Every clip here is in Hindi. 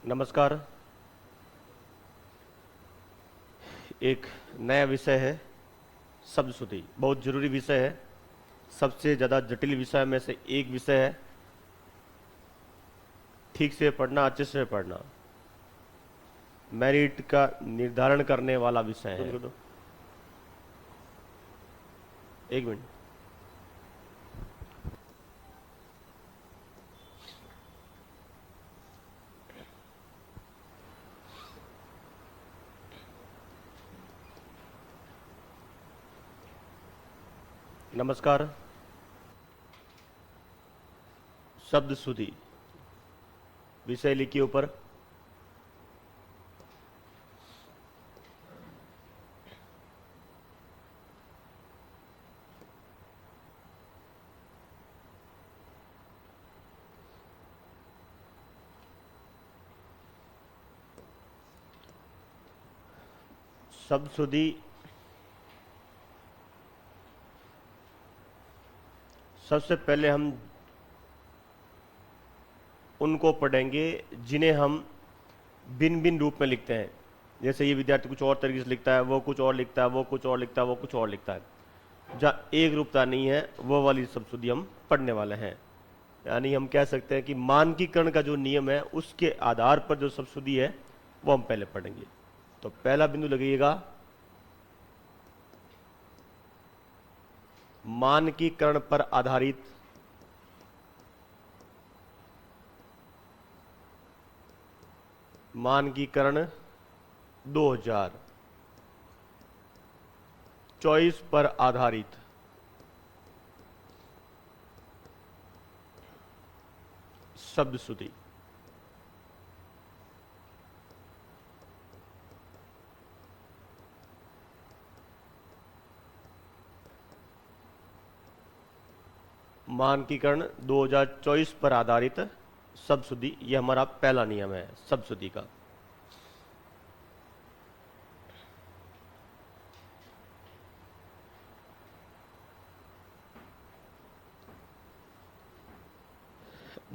नमस्कार। एक नया विषय है शब्द शुद्धि। बहुत जरूरी विषय है, सबसे ज़्यादा जटिल विषय में से एक विषय है। ठीक से पढ़ना, अच्छे से पढ़ना, मेरिट का निर्धारण करने वाला विषय है। एक मिनट। नमस्कार। शब्द शुद्धि विषय लिखिए ऊपर। शब्द शुद्धि सबसे पहले हम उनको पढ़ेंगे जिन्हें हम भिन्न भिन्न रूप में लिखते हैं। जैसे ये विद्यार्थी कुछ और तरीके से लिखता है, वो कुछ और लिखता है, वो कुछ और लिखता है, वो कुछ और लिखता है। जहाँ एक रूपता नहीं है वो वाली शब्द शुद्धि हम पढ़ने वाले हैं। यानी हम कह सकते हैं कि मानकीकरण का जो नियम है उसके आधार पर जो शब्द शुद्धि है वो हम पहले पढ़ेंगे। तो पहला बिंदु लगाइएगा, मानकीकरण पर आधारित मानकीकरण 2024 पर आधारित शब्द शुद्धि। मानकीकरण 2024 पर आधारित शब्द शुद्धि, यह हमारा पहला नियम है शब्द शुद्धि का।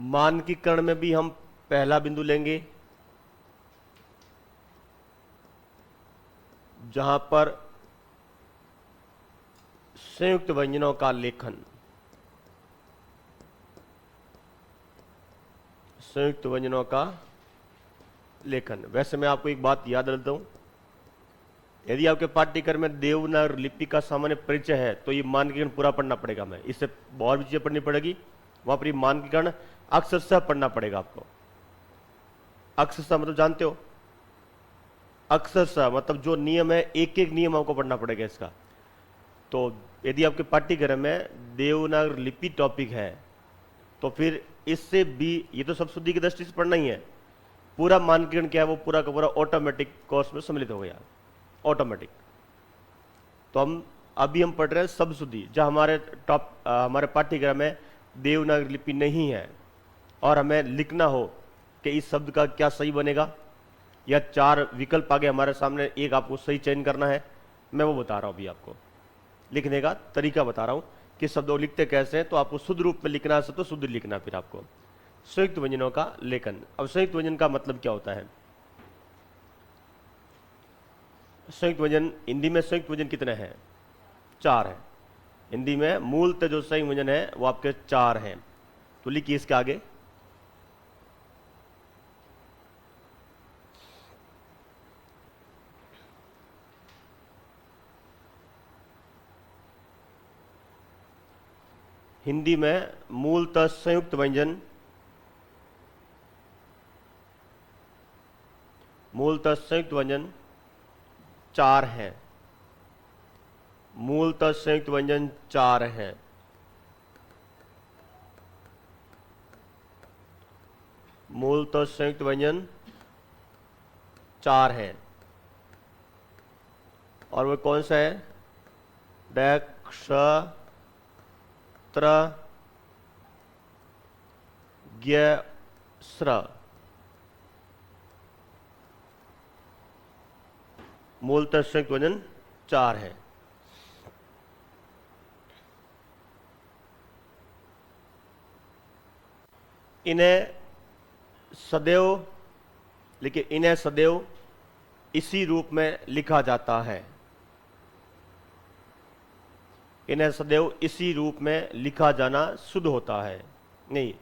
मानकीकरण में भी हम पहला बिंदु लेंगे जहां पर संयुक्त व्यंजनों का लेखन, संयुक्त व्यंजनों का लेखन। वैसे मैं आपको एक बात याद दिलाता हूं, यदि आपके पाठ्यक्रम में देवनागरी लिपि का सामान्य परिचय है तो ये मानकीकरण पूरा पढ़ना पड़ेगा। मैं इससे बहुत भी चीजें पढ़नी पड़ेगी, वहां पर मानकीकरण अक्षरशः पढ़ना पड़ेगा आपको। अक्षरशः मतलब जानते हो, अक्षरशः मतलब जो नियम है एक एक नियम आपको पढ़ना पड़ेगा इसका। तो यदि आपके पाठ्यक्रम में देवनागरी लिपि टॉपिक है तो फिर इससे भी, ये तो शब्द शुद्धि की दृष्टि से पढ़ना ही है, पूरा मानकीकरण क्या है वो पूरा का पूरा ऑटोमेटिक कोर्स में सम्मिलित हो गया, ऑटोमेटिक। तो अभी हम पढ़ रहे हैं शब्द शुद्धि, जहां हमारे पाठ्यक्रम में देवनागरी लिपि नहीं है और हमें लिखना हो कि इस शब्द का क्या सही बनेगा, या चार विकल्प आगे हमारे सामने, एक आपको सही चयन करना है। मैं वो बता रहा हूं अभी आपको, लिखने का तरीका बता रहा हूं कि शब्दों लिखते कैसे हैं। तो आपको शुद्ध रूप में लिखना है तो शुद्ध लिखना, फिर आपको संयुक्त व्यंजनों का लेखन। अब संयुक्त व्यंजन का मतलब क्या होता है? संयुक्त व्यंजन, हिंदी में संयुक्त व्यंजन कितने हैं? 4 है। हिंदी में मूलतः जो संयुक्त व्यंजन है वो आपके 4 हैं। तो लिखिए इसके आगे, हिंदी में मूलतः संयुक्त व्यंजन, मूलतः संयुक्त व्यंजन 4 हैं। मूलतः संयुक्त व्यंजन 4 हैं। मूलतः संयुक्त व्यंजन 4 हैं। और वो कौन सा है? ड, क्ष, त्र, ज्ञ, स्र। मूलतः संयुक्त व्यंजन 4 है। इन्हें सदैव लेकिन इन्हें सदैव इसी रूप में लिखा जाता है। इन्हें सदैव इसी रूप में लिखा जाना शुद्ध होता है। नहीं,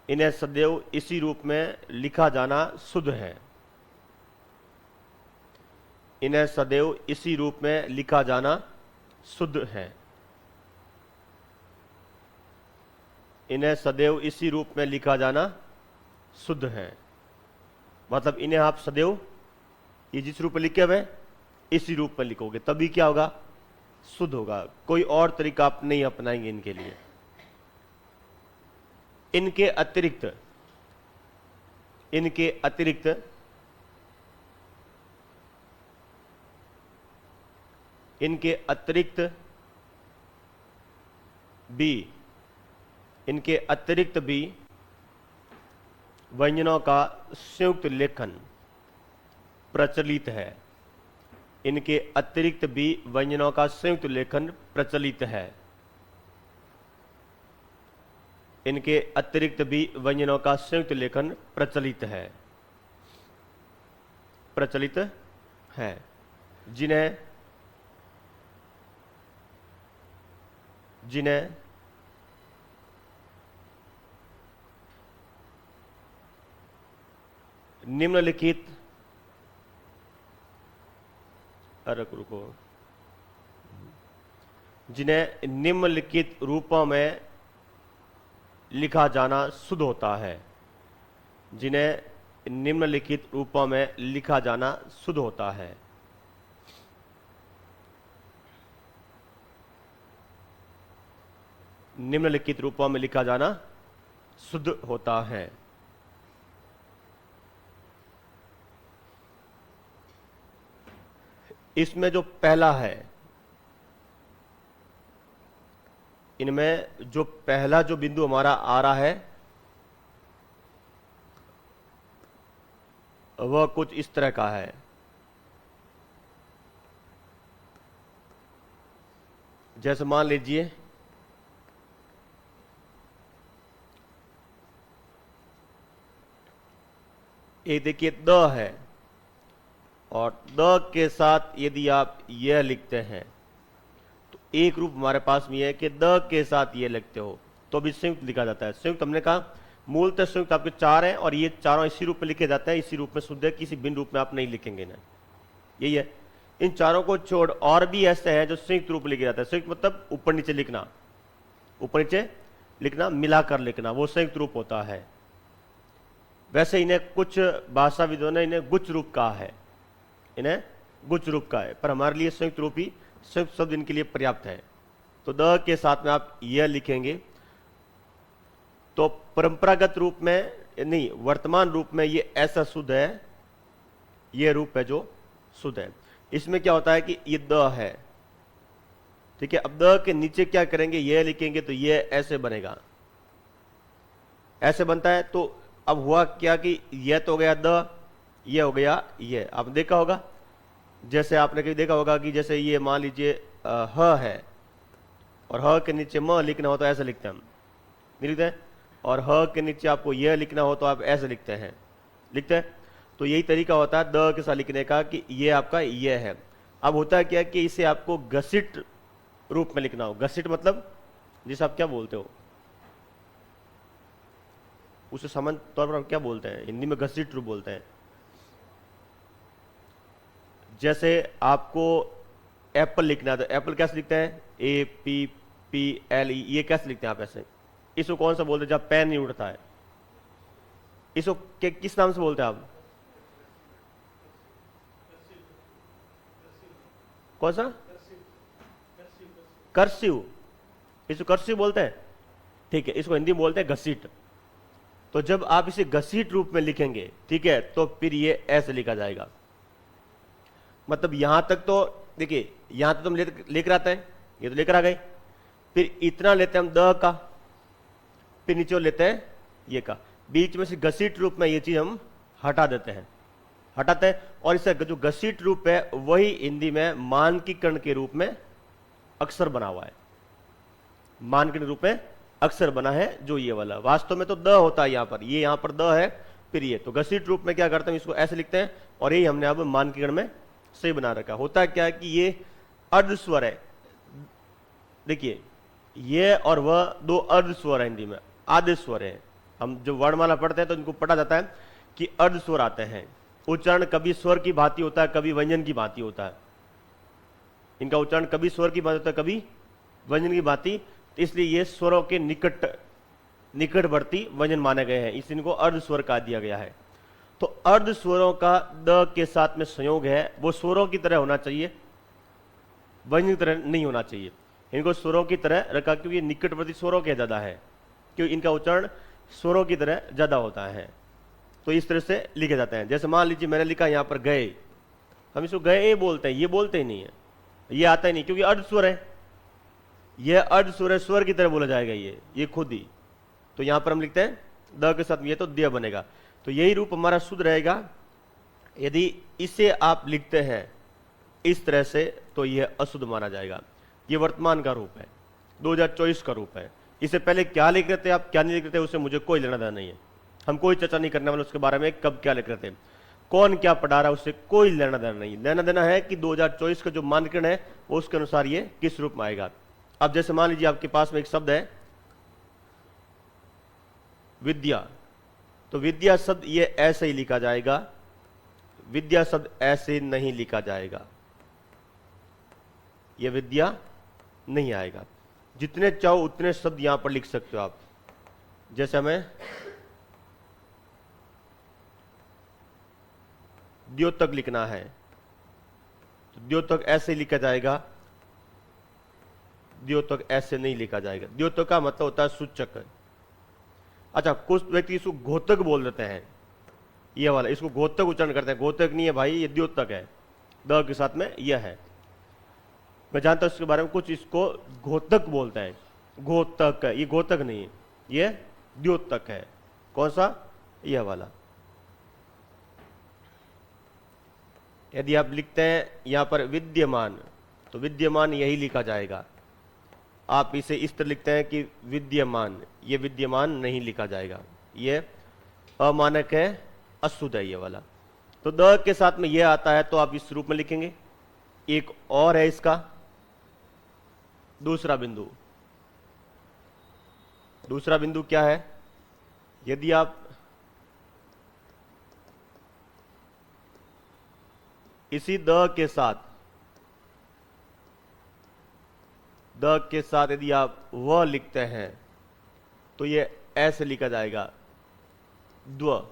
इन्हें सदैव इसी रूप में लिखा जाना शुद्ध है। इन्हें सदैव इसी रूप में लिखा जाना शुद्ध है। इन्हें सदैव इसी रूप में लिखा जाना शुद्ध है। मतलब इन्हें आप सदैव ये जिस रूप में लिखे हुए इसी रूप में लिखोगे, तभी क्या होगा? शुद्ध होगा। कोई और तरीका आप नहीं अपनाएंगे इनके लिए। इनके अतिरिक्त भी व्यंजनों का संयुक्त लेखन प्रचलित है। इनके अतिरिक्त भी व्यंजनों का संयुक्त लेखन प्रचलित है। इनके अतिरिक्त भी व्यंजनों का संयुक्त लेखन प्रचलित है। जिन्हें निम्नलिखित जिन्हें निम्नलिखित रूपों में लिखा जाना शुद्ध होता है। जिन्हें निम्नलिखित रूपों में लिखा जाना शुद्ध होता है। निम्नलिखित रूपों में लिखा जाना शुद्ध होता है। इसमें जो पहला है, इनमें जो पहला जो बिंदु हमारा आ रहा है वह कुछ इस तरह का है। जैसे मान लीजिए एक देखिए द है, और द के साथ यदि आप यह लिखते हैं तो एक रूप हमारे पास में है कि द के साथ ये लिखते हो तो भी संयुक्त लिखा जाता है। संयुक्त हमने कहा मूलतः संयुक्त आपके चार हैं और ये चारों इसी रूप में लिखे जाते हैं। इसी रूप में शुद्ध है, किसी भिन्न रूप में आप नहीं लिखेंगे ना, यही है। इन चारों को छोड़ और भी ऐसे हैं जो संयुक्त रूप में लिखे जाते हैं। संयुक्त मतलब ऊपर नीचे लिखना, मिलाकर लिखना, वो संयुक्त रूप होता है। वैसे इन्हें कुछ भाषाविदों ने इन्हें गुच्छ रूप कहा है, पर हमारे लिए संयुक्त रूप ही, संयुक्त शब्द इनके लिए पर्याप्त है। तो द के साथ में आप यह लिखेंगे तो परंपरागत रूप में नहीं, वर्तमान रूप में ये ऐसा शुद्ध है, ये रूप है जो शुद्ध है। इसमें क्या होता है कि ये द है, ठीक है। अब द के नीचे क्या करेंगे, यह लिखेंगे तो ये ऐसे बनेगा, ऐसे बनता है। तो अब हुआ क्या कि यह तो हो गया द, ये हो गया ये। आपने देखा होगा, जैसे आपने कहीं देखा होगा कि जैसे ये मान लीजिए ह है और ह के नीचे म लिखना हो तो ऐसे लिखते हैं हम, नहीं लिखते हैं। और ह के नीचे आपको यह लिखना हो तो आप ऐसे लिखते हैं। तो यही तरीका होता है द के साथ लिखने का कि ये आपका ये है। अब होता है क्या कि इसे आपको घसीट रूप में लिखना हो। घसीट मतलब जिसे आप क्या बोलते हो, उसे सामान्य तौर पर हम क्या बोलते हैं, हिंदी में घसीट रूप बोलते हैं। जैसे आपको एप्पल लिखना है तो एप्पल कैसे लिखते हैं, APPLE, ये कैसे लिखते हैं आप ऐसे। इसको कौन सा बोलते हैं जब पेन नहीं उठता है, इसको किस नाम से बोलते हैं आप, कौन सा, कर्सिव, इसको कर्सिव बोलते हैं, ठीक है। इसको हिंदी में बोलते हैं घसीट। तो जब आप इसे घसीट रूप में लिखेंगे, ठीक है, तो फिर ये ऐसे लिखा जाएगा। मतलब यहां तक तो देखिए, यहां तक तो हम लेकर आते हैं, ये तो लेकर आ गए। फिर इतना लेते हैं हम द का, फिर नीचे लेते हैं ये का, बीच में से घसीट रूप में ये चीज हम हटाते हैं। और इससे जो घसीट रूप है वही हिंदी में मानकीकरण के रूप में अक्षर बना हुआ है। मानकीकरण रूप में अक्षर बना है जो ये वाला, वास्तव में तो द होता है। यहां पर ये, यहां पर द है फिर ये, तो घसीट रूप में क्या करते हैं, इसको ऐसे लिखते हैं और यही हमने अब मानकीकरण में सही बना रखा। होता क्या है कि ये अर्ध स्वर है, देखिए ये और वह दो अर्ध स्वर है, हिंदी में आधे स्वर है। हम जो वर्णमाला पढ़ते हैं तो इनको पढ़ा जाता है कि अर्ध स्वर आते हैं। उच्चारण कभी स्वर की भांति होता है, कभी व्यंजन की भांति होता है। इनका उच्चारण कभी स्वर की भांति होता है, कभी व्यंजन की भांति, इसलिए ये स्वरों के निकटवर्ती व्यंजन माने गए हैं, इसलिए इनको अर्ध स्वर कहा दिया गया है। तो अर्ध स्वरों का द के साथ में संयोग है, वो स्वरों की तरह होना चाहिए, व्यंजन की तरह नहीं होना चाहिए। इनको स्वरों की तरह रखा क्योंकि निकटवर्ती स्वरों के ज्यादा है, क्योंकि इनका उच्चारण स्वरों की तरह ज्यादा होता है। तो इस तरह से लिखे जाते हैं। जैसे मान लीजिए मैंने लिखा यहां पर गए, हम इसको गए बोलते हैं, ये बोलते ही नहीं है, ये आता ही नहीं, क्योंकि अर्ध स्वर है, यह अर्ध स्वर है, स्वर की तरह बोला जाएगा ये खुद ही। तो यहां पर हम लिखते हैं द के साथ ये, तो द्य बनेगा। तो यही रूप हमारा शुद्ध रहेगा। यदि इसे आप लिखते हैं इस तरह से तो यह अशुद्ध माना जाएगा। ये वर्तमान का रूप है, 2024 का रूप है। इसे पहले क्या लिख रहे थे आप, क्या नहीं लिख रहे थे, उससे मुझे कोई लेना देना नहीं है। हम कोई चर्चा नहीं करने वाले उसके बारे में, कब क्या लिख रहे थे, कौन क्या पढ़ा रहा है, उससे कोई लेना देना नहीं। लेना देना है कि 2024 का जो मानकीकरण है वो उसके अनुसार ये किस रूप में आएगा। अब जैसे मान लीजिए आपके पास में एक शब्द है विद्या, तो विद्या शब्द ये ऐसे ही लिखा जाएगा, विद्या शब्द ऐसे नहीं लिखा जाएगा, ये विद्या नहीं आएगा। जितने चाहो उतने शब्द यहां पर लिख सकते हो आप। जैसे हमें द्योतक लिखना है तो द्योतक ऐसे लिखा जाएगा, द्योतक ऐसे नहीं लिखा जाएगा। द्योतक का मतलब होता है सूचक। अच्छा, कुछ व्यक्ति इसको घोतक बोल देते हैं, ये वाला इसको घोतक उच्चारण करते हैं। घोतक नहीं है भाई, ये द्योतक है, द के साथ में यह है। मैं जानता हूं इसके बारे में, कुछ इसको घोतक बोलते हैं, घोतक है, ये घोतक नहीं है, ये द्योतक है। कौन सा, यह वाला। यदि आप लिखते हैं यहां पर विद्यमान, तो विद्यमान यही लिखा जाएगा। आप इसे इस तरह लिखते हैं कि विद्यमान, ये विद्यमान नहीं लिखा जाएगा, ये अमानक है, अशुद्ध है ये वाला। तो द के साथ में यह आता है तो आप इस रूप में लिखेंगे। एक और है इसका दूसरा बिंदु। दूसरा बिंदु क्या है, यदि आप इसी द के साथ यदि आप व लिखते हैं तो ये ऐसे लिखा जाएगा, द्व।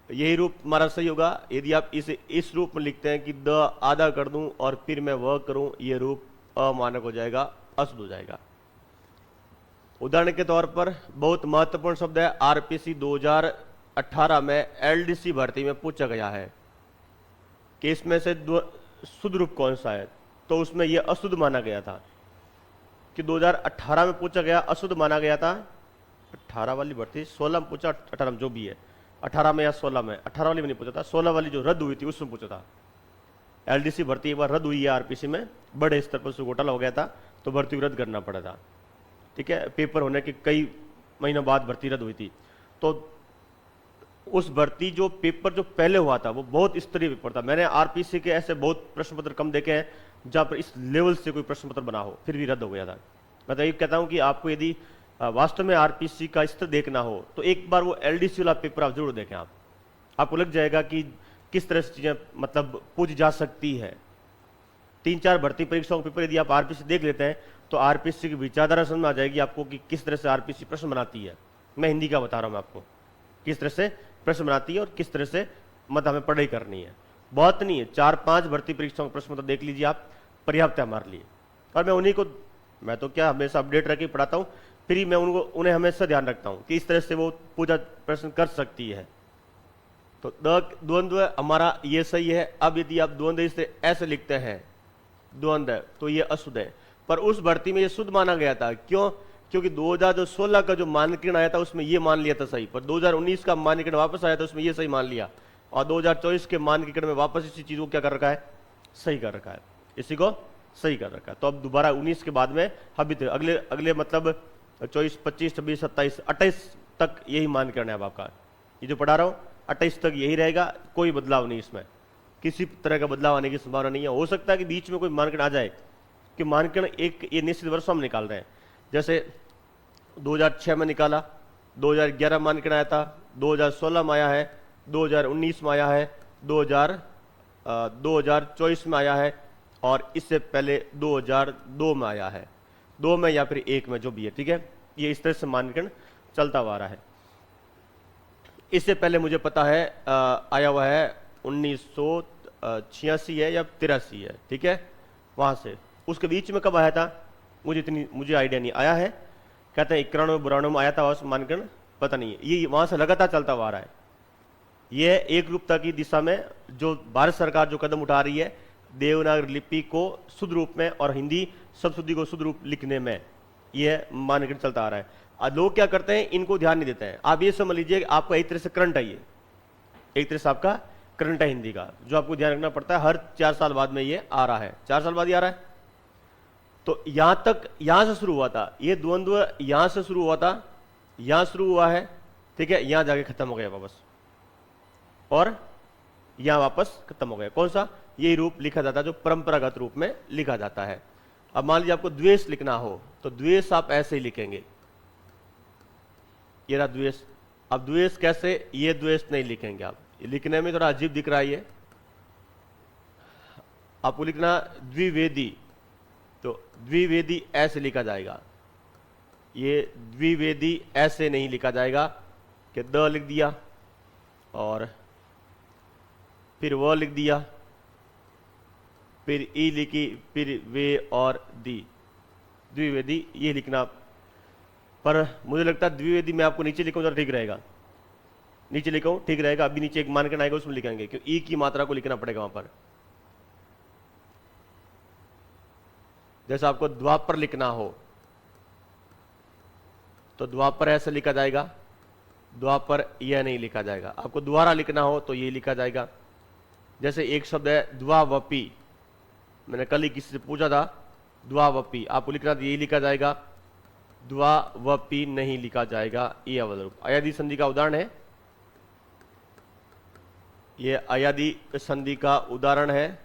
यही रूप हमारा सही होगा। यदि आप इसे इस रूप में लिखते हैं कि द आधा कर दूं और फिर मैं व करूं, ये रूप अमानक हो जाएगा, अशुद्ध हो जाएगा। उदाहरण के तौर पर बहुत महत्वपूर्ण शब्द है, आरपीसी 2018 में एलडीसी भर्ती में पूछा गया है कि इसमें से शुद्ध रूप कौन सा है, तो उसमें यह अशुद्ध माना गया था कि 2018 में पूछा गया, अशुद्ध माना गया था। 18 वाली भर्ती 16 में पूछा, 18 में जो भी है, 18 में या 16 में, 18 वाली में नहीं पूछा था, 16 वाली जो रद्द हुई थी उसमें पूछा था। एलडीसी भर्ती एक बार रद्द हुई है आरपीसी में, बड़े स्तर पर घोटाला हो गया था तो भर्ती रद्द करना पड़ा था। ठीक है, पेपर होने के कई महीनों बाद भर्ती रद्द हुई थी। तो उस भर्ती जो पेपर जो पहले हुआ था वो बहुत स्तरीय पेपर था। मैंने आरपीसी के ऐसे बहुत प्रश्न पत्र कम देखे हैं जहां पर इस लेवल से कोई प्रश्न पत्र बना हो फिर भी रद्द हो गया था। मैं तो ये कहता हूं कि आपको यदि वास्तव में आरपीसी का स्तर देखना हो तो एक बार वो एलडीसी वाला पेपर आप जरूर देखें। आपको लग जाएगा कि किस तरह से चीजें मतलब पूछ जा सकती है। 3-4 भर्ती परीक्षाओं के पेपर यदि आप आरपीसी देख लेते हैं तो आरपीसी की विचारधारा समझ में आ जाएगी आपको कि किस तरह से आरपीसी प्रश्न बनाती है। मैं हिंदी का बता रहा हूं आपको, किस तरह से प्रश्न बनाती है और किस तरह से मतलब हमें पढ़ाई करनी है। बहुत नहीं है, 4-5 भर्ती परीक्षाओं का प्रश्न मतलब देख लीजिए आप, पर्याप्त है हमारे लिए। और मैं उन्हीं को, मैं तो क्या हमेशा अपडेट रख के पढ़ाता हूँ, फिर ही मैं उन्हें हमेशा ध्यान रखता हूँ कि इस तरह से वो पूजा प्रश्न कर सकती है। तो द्वंद्व हमारा ये सही है। अब यदि आप द्वंद्व इसे ऐसे लिखते हैं द्वंद्व, तो ये अशुद्ध है। पर उस भर्ती में ये शुद्ध माना गया था, क्यों? क्योंकि 2016 का जो मानकीकरण आया था उसमें ये मान लिया था सही, पर 2019 का मानकीकरण वापस आया था उसमें ये सही मान लिया, और 2024 के मानकीकरण में वापस इसी चीज को क्या कर रखा है, सही कर रखा है, इसी को सही कर रखा है। तो अब दोबारा 19 के बाद में अभी अगले मतलब 24, 25, 26, 27, 28 तक यही मानकीकरण है अब आपका, ये जो पढ़ा रहा हूँ 28 तक यही रहेगा, कोई बदलाव नहीं, इसमें किसी तरह का बदलाव आने की संभावना नहीं है। हो सकता है कि बीच में कोई मानकन आ जाए कि मानकन एक ये निश्चित वर्षों में निकाल रहे हैं, जैसे 2006 में निकाला, 2011 मानकन आया था, 2016 में आया है, 2019 में आया है, 2024 में आया है, और इससे पहले 2002 में आया है, 2 में या फिर 1 में, जो भी है, ठीक है। ये इस तरह से मानकन चलता हुआ आ रहा है। इससे पहले मुझे पता है आया हुआ है 1986 है या 83 है, ठीक है, वहां से। उसके बीच में कब आया था मुझे आइडिया नहीं, आया है कहते हैं 91-92 में आया था मानकन, पता नहीं है। ये वहां से लगातार चलता हुआ आ रहा है। यह एक रूपता की दिशा में जो भारत सरकार जो कदम उठा रही है, देवनागरी लिपि को शुद्ध रूप में और हिंदी शब्द को शुद्ध रूप लिखने में, यह मानकन चलता आ रहा है। लोग क्या करते हैं, इनको ध्यान नहीं देते हैं। आप ये समझ लीजिए कि आपका एक तरह से करंट है, ये एक तरह से आपका करंट है हिंदी का, जो आपको ध्यान रखना पड़ता है। हर 4 साल बाद में ये आ रहा है, 4 साल बाद ही आ रहा है। तो यहां तक, यहां से शुरू हुआ था ये द्वंद्व, यहां से शुरू हुआ था, यहां शुरू हुआ है, ठीक है, यहां जाके खत्म हो गया वापस, और यहां वापस खत्म हो गया। कौन सा? यही रूप लिखा जाता है जो परंपरागत रूप में लिखा जाता है। अब मान लीजिए आपको द्वेष लिखना हो तो द्वेष आप ऐसे ही लिखेंगे, ये रहा द्वेष। अब द्वेष कैसे? ये द्वेष नहीं लिखेंगे आप, ये लिखने में थोड़ा अजीब दिख रहा है। ये आपको लिखना द्विवेदी, तो द्विवेदी ऐसे लिखा जाएगा। ये द्विवेदी ऐसे नहीं लिखा जाएगा कि द लिख दिया और फिर व लिख दिया, फिर ई लिखी, फिर वे और दी, द्विवेदी ये लिखना। पर मुझे लगता है द्विवेदी में आपको नीचे लिखूं तो ठीक रहेगा, नीचे लिखूं ठीक रहेगा। अभी नीचे एक मानकन आएगा उसमें लिखेंगे, क्योंकि ई की मात्रा को लिखना पड़ेगा वहां पर। जैसे आपको द्वापर लिखना हो तो द्वापर ऐसे लिखा जाएगा, द्वापर यह नहीं लिखा जाएगा। आपको द्वारा लिखना हो तो ये लिखा जाएगा। जैसे एक शब्द है द्वावपी, मैंने कल ही किसी से पूछा था, द्वावपी आपको लिखना तो यही लिखा जाएगा, द्वावपी नहीं लिखा जाएगा। ये अवध रूप अयादी संधि का उदाहरण है, ये अयादी संधि का उदाहरण है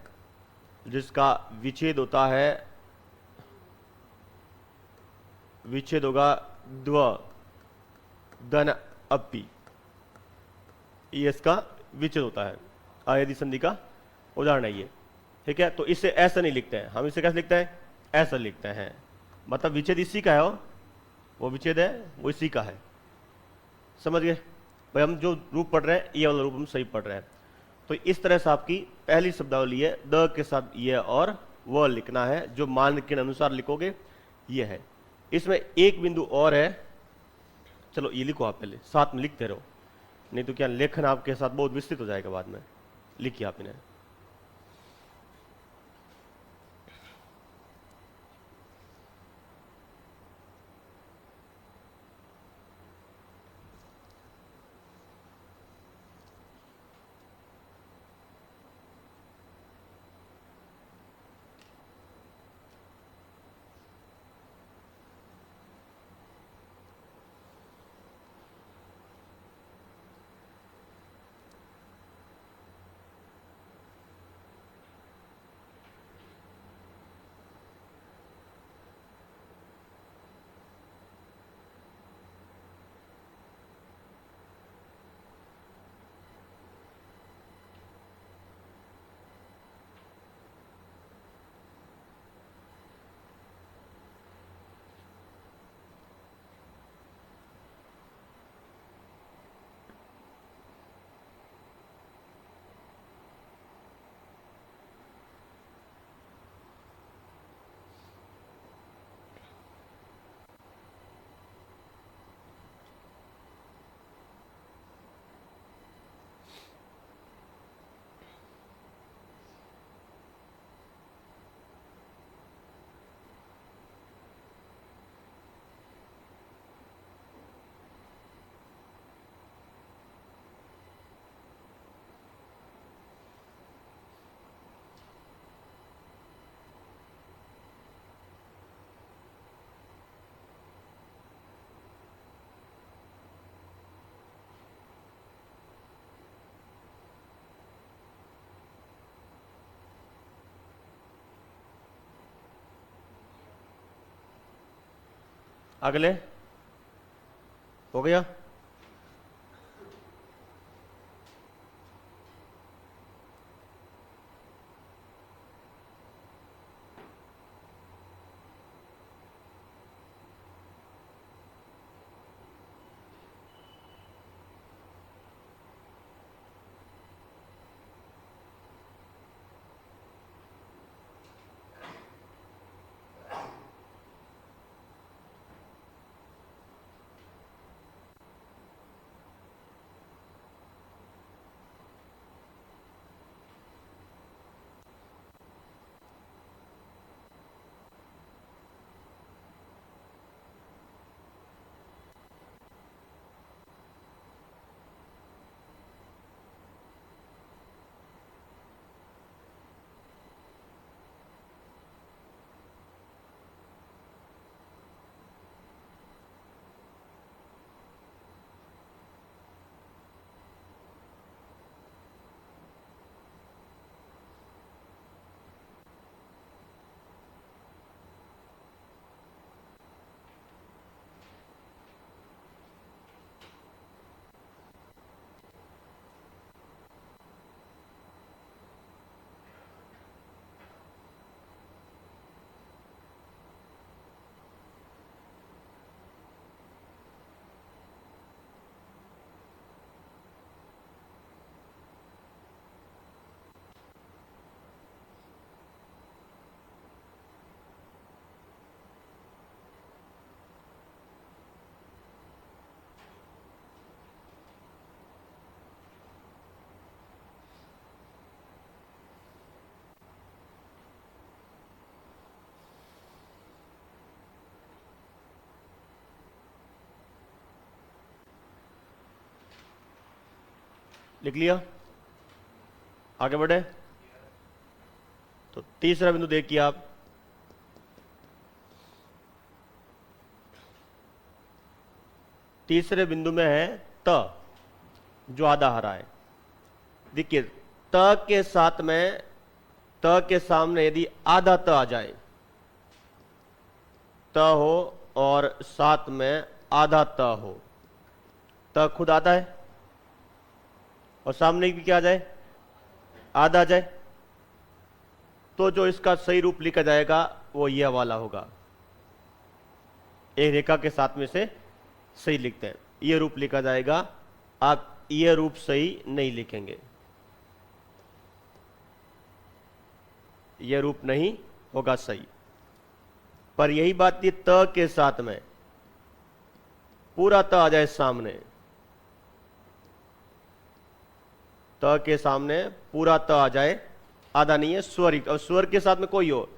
जिसका विच्छेद होता है, विच्छेद होगा द्व धन अपी, ये इसका विच्छेद होता है, अयादी संधि का उदाहरण है ये, ठीक है। तो इसे ऐसा नहीं लिखते हैं हम, इसे कैसे लिखते हैं? ऐसा लिखते हैं, मतलब विच्छेद इसी का है, वो विच्छेद है वो इसी का है, समझ गए भाई। हम जो रूप पढ़ रहे हैं ये वाला रूप हम सही पढ़ रहे हैं। तो इस तरह से आपकी पहली शब्दावली है, द के साथ ये और वह लिखना है, जो मानक के अनुसार लिखोगे ये है। इसमें एक बिंदु और है, चलो ये लिखो आप पहले, साथ में लिखते रहो, नहीं तो क्या लेखन आपके साथ बहुत विस्तृत हो जाएगा बाद में। लिखिए आप इन्हें। अगले हो गया। लिख लिया, आगे बढ़े। तो तीसरा बिंदु देखिए आप, तीसरे बिंदु में है त, जो आधा हरा है। देखिए त के साथ में, त के सामने यदि आधा त आ जाए, त हो और साथ में आधा त हो, त खुद आधा है और सामने भी क्या आ जाए, आधा आ जाए, तो जो इसका सही रूप लिखा जाएगा वो यह वाला होगा। एक रेखा के साथ में से सही लिखते हैं, यह रूप लिखा जाएगा। आप यह रूप सही नहीं लिखेंगे, यह रूप नहीं होगा सही। पर यही बात थी, त के साथ में पूरा त आ जाए सामने, त के सामने पूरा त आ जाए, आधा नहीं है, स्वर। अब स्वर के साथ में कोई हो,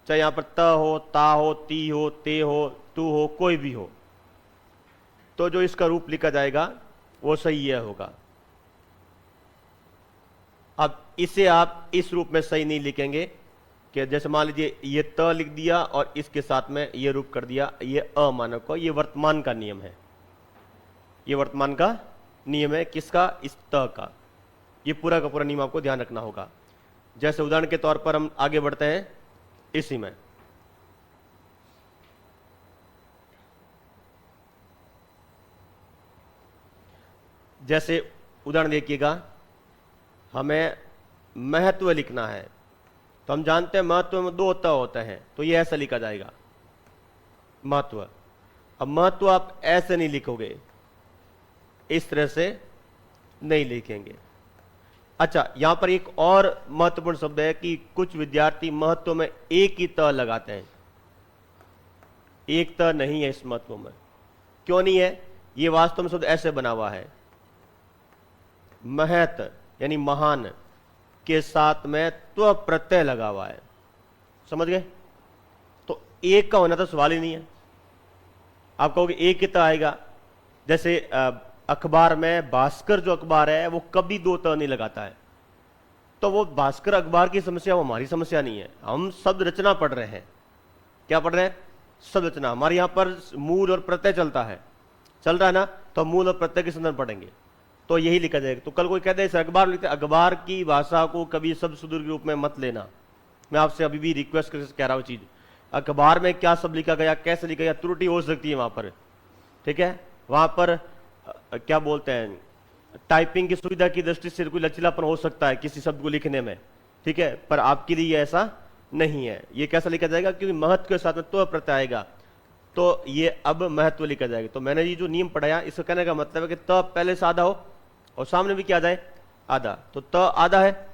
चाहे यहां पर त हो, ता हो, ती हो, ते हो, तू हो, कोई भी हो, तो जो इसका रूप लिखा जाएगा वो सही यह होगा। अब इसे आप इस रूप में सही नहीं लिखेंगे कि जैसे मान लीजिए ये त लिख दिया और इसके साथ में ये रूप कर दिया, ये अमानक को, ये वर्तमान का नियम है, ये वर्तमान का नियम है। किसका? इस त का। ये पूरा का पूरा नियम आपको ध्यान रखना होगा। जैसे उदाहरण के तौर पर हम आगे बढ़ते हैं इसी में, जैसे उदाहरण देखिएगा, हमें महत्व लिखना है, तो हम जानते हैं महत्व में दो त होते हैं, तो ये ऐसा लिखा जाएगा महत्व। अब महत्व आप ऐसे नहीं लिखोगे, इस तरह से नहीं लिखेंगे। अच्छा, यहां पर एक और महत्वपूर्ण शब्द है कि कुछ विद्यार्थी महत्व में एक ही त लगाते हैं, एक त नहीं है इस महत्व में। क्यों नहीं है? ये वास्तव में शब्द ऐसे बना हुआ है, महत यानी महान के साथ में त्व प्रत्यय लगा हुआ है, समझ गए? तो एक का होना तो सवाल ही नहीं है। आप कहोगे एक ही त आएगा, जैसे अखबार में भास्कर जो अखबार है वो कभी दो त नहीं लगाता है, तो वो भास्कर अखबार की समस्या, वो हमारी समस्या नहीं है। हम शब्द रचना पढ़ रहे हैं। क्या पढ़ रहे हैं? शब्द रचना। हमारे यहां पर मूल और प्रत्यय चलता है, चल रहा है ना, तो मूल और प्रत्यय के संदर्भ पढ़ेंगे, तो यही लिखा जाएगा। तो कल कोई कहते हैं अखबार लिखते, अखबार की भाषा को कभी शब्द सुदूर के रूप में मत लेना। मैं आपसे अभी भी रिक्वेस्ट करके कह रहा हूं चीज अखबार में क्या सब लिखा गया, कैसे लिखा गया, त्रुटि हो सकती है वहां पर, ठीक है। वहां पर क्या बोलते हैं, टाइपिंग की सुविधा की दृष्टि से कोई लचीलापन हो सकता है किसी शब्द को लिखने में, ठीक है, पर आपके लिए ऐसा नहीं है। ये कैसा लिखा जाएगा, क्योंकि महत्व के साथ में तो प्रत्यय आएगा, तो ये अब महत्व लिखा जाएगा। तो मैंने ये जो नियम पढ़ाया, इसका कहने का मतलब है कि त पहले से आधा हो और सामने भी क्या जाए, आधा। तो त आधा है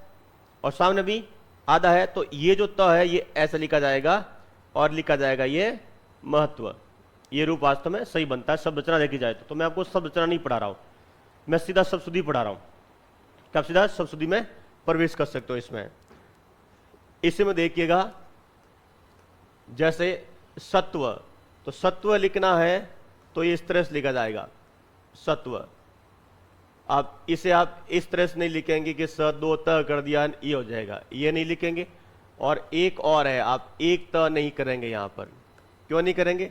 और सामने भी आधा है, तो ये जो त है ये ऐसा लिखा जाएगा और लिखा जाएगा ये महत्व। ये रूप वास्तव में सही बनता है शब्द रचना देखी जाए तो मैं आपको शब्द रचना नहीं पढ़ा रहा हूं, मैं सीधा शब्दशुद्धि पढ़ा रहा हूं कि आप सीधा शब्दशुद्धि में प्रवेश कर सकते हो। इसमें इसी में देखिएगा, जैसे सत्व, तो सत्व लिखना है तो ये इस तरह से लिखा जाएगा सत्व। आप इसे आप इस तरह से नहीं लिखेंगे कि स दो त कर दिया ये हो जाएगा, ये नहीं लिखेंगे। और एक और है, आप एक त नहीं करेंगे यहां पर, क्यों नहीं करेंगे,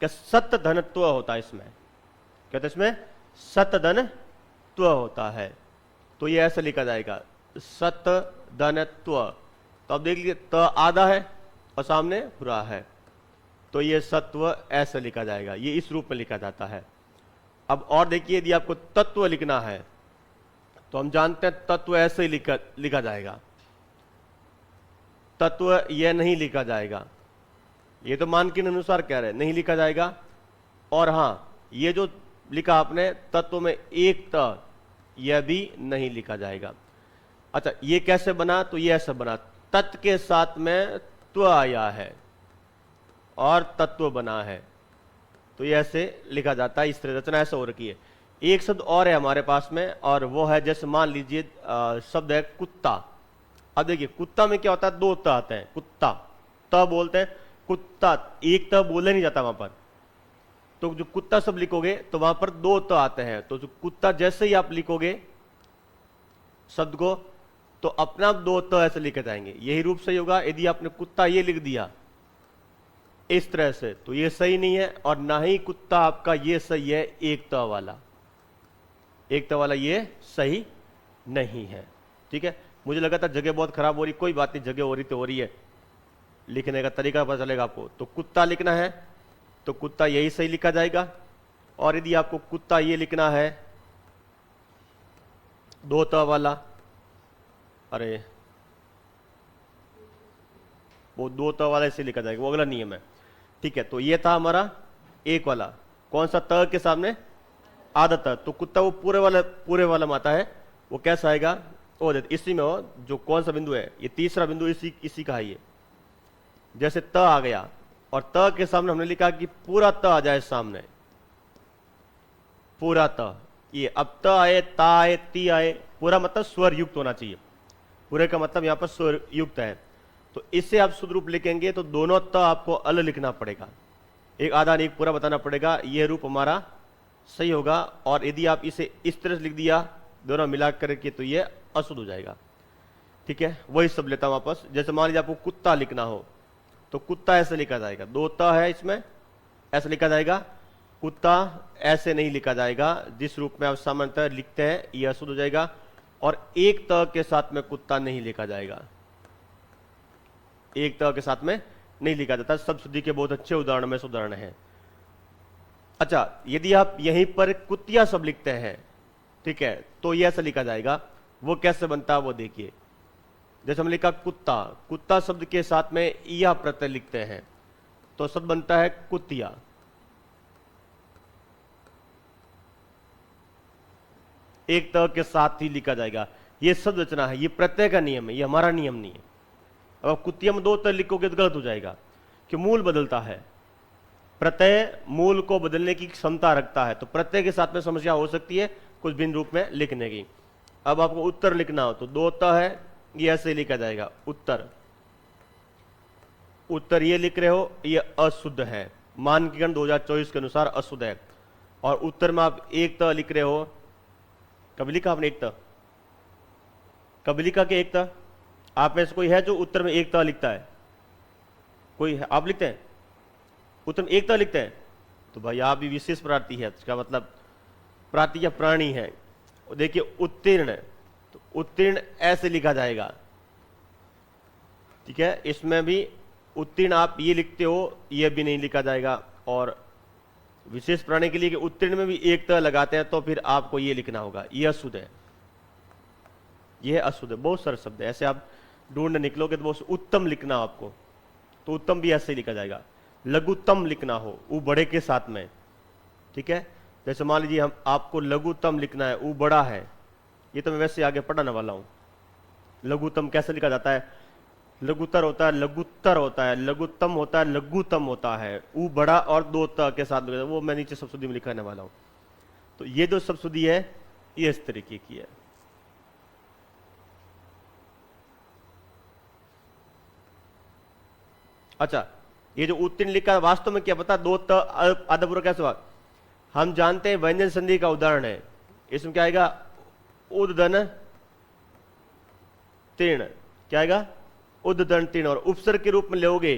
कि सत्य धनत्व होता है इसमें, कहते हैं इसमें सत्य धनत्व होता है, तो ये ऐसा लिखा जाएगा सत्य धनत्व। तो अब देख लीजिए त आधा है और सामने पूरा है, तो ये सत्व ऐसे लिखा जाएगा, ये इस रूप में लिखा जाता है। अब और देखिए, यदि आपको तत्व लिखना है तो हम जानते हैं तत्व ऐसे ही लिखा जाएगा, तत्व यह नहीं लिखा जाएगा, ये तो मानकीन अनुसार कह रहे हैं नहीं लिखा जाएगा। और हां, ये जो लिखा आपने तत्व में एक त, यह भी नहीं लिखा जाएगा। अच्छा, ये कैसे बना, तो ये ऐसा बना, तत् के साथ में त्व आया है और तत्व बना है, तो ये ऐसे लिखा जाता है, इस तरह रचना ऐसा हो रखी है। एक शब्द और है हमारे पास में, और वो है, जैसे मान लीजिए शब्द है कुत्ता। अब देखिए कुत्ता में क्या होता है, दो त आते हैं, कुत्ता त बोलते हैं, कुत्ता एक त बोले नहीं जाता वहां पर, तो जो कुत्ता शब्द लिखोगे तो वहां पर दो त आते हैं। तो जो कुत्ता जैसे ही आप लिखोगे शब्द को, तो अपना दो त ऐसे लिखे जाएंगे, यही रूप सही होगा। यदि आपने कुत्ता ये लिख दिया इस तरह से, तो ये सही नहीं है, और ना ही कुत्ता आपका ये सही है, एक त वाला, एक त वाला ये सही नहीं है, ठीक है। मुझे लगा था जगह बहुत खराब हो रही, कोई बात नहीं, जगह हो रही तो हो रही है, लिखने का तरीका पता चलेगा आपको। तो कुत्ता लिखना है तो कुत्ता यही सही लिखा जाएगा, और यदि आपको कुत्ता ये लिखना है दो त वाला, अरे वो दो त वाला ऐसे लिखा जाएगा, वो अगला नियम है, ठीक है। तो ये था हमारा एक वाला, कौन सा, त के सामने आधा त, तो कुत्ता वो पूरे वाला में आता है, वो कैसा आएगा, ओ इसी में हो, जो कौन सा बिंदु है, ये तीसरा बिंदु इसी का है ये। जैसे त आ गया और त के सामने हमने लिखा कि पूरा त आ जाए सामने, पूरा त, ये अब त आए, ता आए, ती आए, पूरा मतलब स्वर युक्त होना चाहिए, पूरे का मतलब यहां पर स्वर युक्त है। तो इससे आप शुद्ध रूप लिखेंगे तो दोनों त आपको अलग लिखना पड़ेगा, एक आधा एक पूरा बताना पड़ेगा, यह रूप हमारा सही होगा। और यदि आप इसे इस तरह से लिख दिया दोनों मिला करके, तो यह अशुद्ध हो जाएगा, ठीक है। वही सब लेता हूं वापस, जैसे मान लीजिए आपको कुत्ता लिखना हो तो कुत्ता ऐसे लिखा जाएगा, दो त है इसमें, ऐसे लिखा जाएगा, कुत्ता ऐसे नहीं लिखा जाएगा, जिस रूप में आप सामान्यतः लिखते हैं यह अशुद्ध हो जाएगा। और एक त के साथ में कुत्ता नहीं लिखा जाएगा, एक त के साथ में नहीं लिखा जाता। सब शुद्धि के बहुत अच्छे उदाहरण में से उदाहरण है। अच्छा, यदि आप यहीं पर कुतिया सब लिखते हैं, ठीक है, तो यह ऐसा लिखा जाएगा, वो कैसे बनता है वो देखिए। जैसे हम लिखा कुत्ता, कुत्ता शब्द के साथ में यह प्रत्यय लिखते हैं, तो शब्द बनता है कुतिया। एक त के साथ ही लिखा जाएगा, ये शब्द रचना है, ये प्रत्यय का नियम है, ये हमारा नियम नहीं है। अब आप कुतिया में दो त लिखोगे तो गलत हो जाएगा, कि मूल बदलता है, प्रत्यय मूल को बदलने की क्षमता रखता है, तो प्रत्यय के साथ में समस्या हो सकती है कुछ भिन्न रूप में लिखने की। अब आपको उत्तर लिखना हो तो दो त है, ये ऐसे लिखा जाएगा उत्तर, उत्तर ये लिख रहे हो, ये अशुद्ध है, मानकीकरण 2024 के अनुसार अशुद्ध है। और उत्तर में आप एक त लिख रहे हो, कभी लिखा आपने एक त, कभी लिखा कि एक त, आप में से कोई है जो उत्तर में एक त लिखता है, कोई है, आप लिखते हैं उत्तर में एक त लिखते हैं, तो भाई आप भी विशेष प्रार्थी है, इसका मतलब प्रार्थी या प्राणी है। देखिए उत्तीर्ण, तो उत्तीर्ण ऐसे लिखा जाएगा, ठीक है, इसमें भी उत्तीर्ण आप ये लिखते हो, ये भी नहीं लिखा जाएगा। और विशेष प्राणी के लिए कि उत्तीर्ण में भी एक त लगाते हैं, तो फिर आपको ये लिखना होगा, ये अशुद्ध है, ये अशुद्ध है। बहुत सारे शब्द है ऐसे, आप ढूंढ निकलोगे तो बहुत उत्तम लिखना हो आपको, तो उत्तम भी ऐसे ही लिखा जाएगा। लघुत्तम लिखना हो ऊ बड़े के साथ में, ठीक है। जैसे मान लीजिए हम आपको लघुत्तम लिखना है, ऊ बड़ा है, ये तो मैं वैसे आगे पढ़ाने वाला हूं। लघुत्तम कैसे लिखा जाता है? लघुत्तर होता है, लघुत्तर होता है, लघुत्तम होता है, लघुत्तम होता है। ऊ बड़ा और दो त के साथ में, वो मैं नीचे सप्तशुद्धि में लिखाने वाला हूं। तो ये जो सप्तशुद्धि है ये इस तरीके की है। अच्छा, ये जो उत्तीर्ण लिखा है वास्तव में क्या पता, दो त आधा पूरा कैसे हुआ? हम जानते हैं व्यंजन संधि का उदाहरण है, इसमें क्या आएगा? उद्दन तीर्ण, क्या आएगा? उद्दन तीर्ण। और उपसर्ग के रूप में लोगे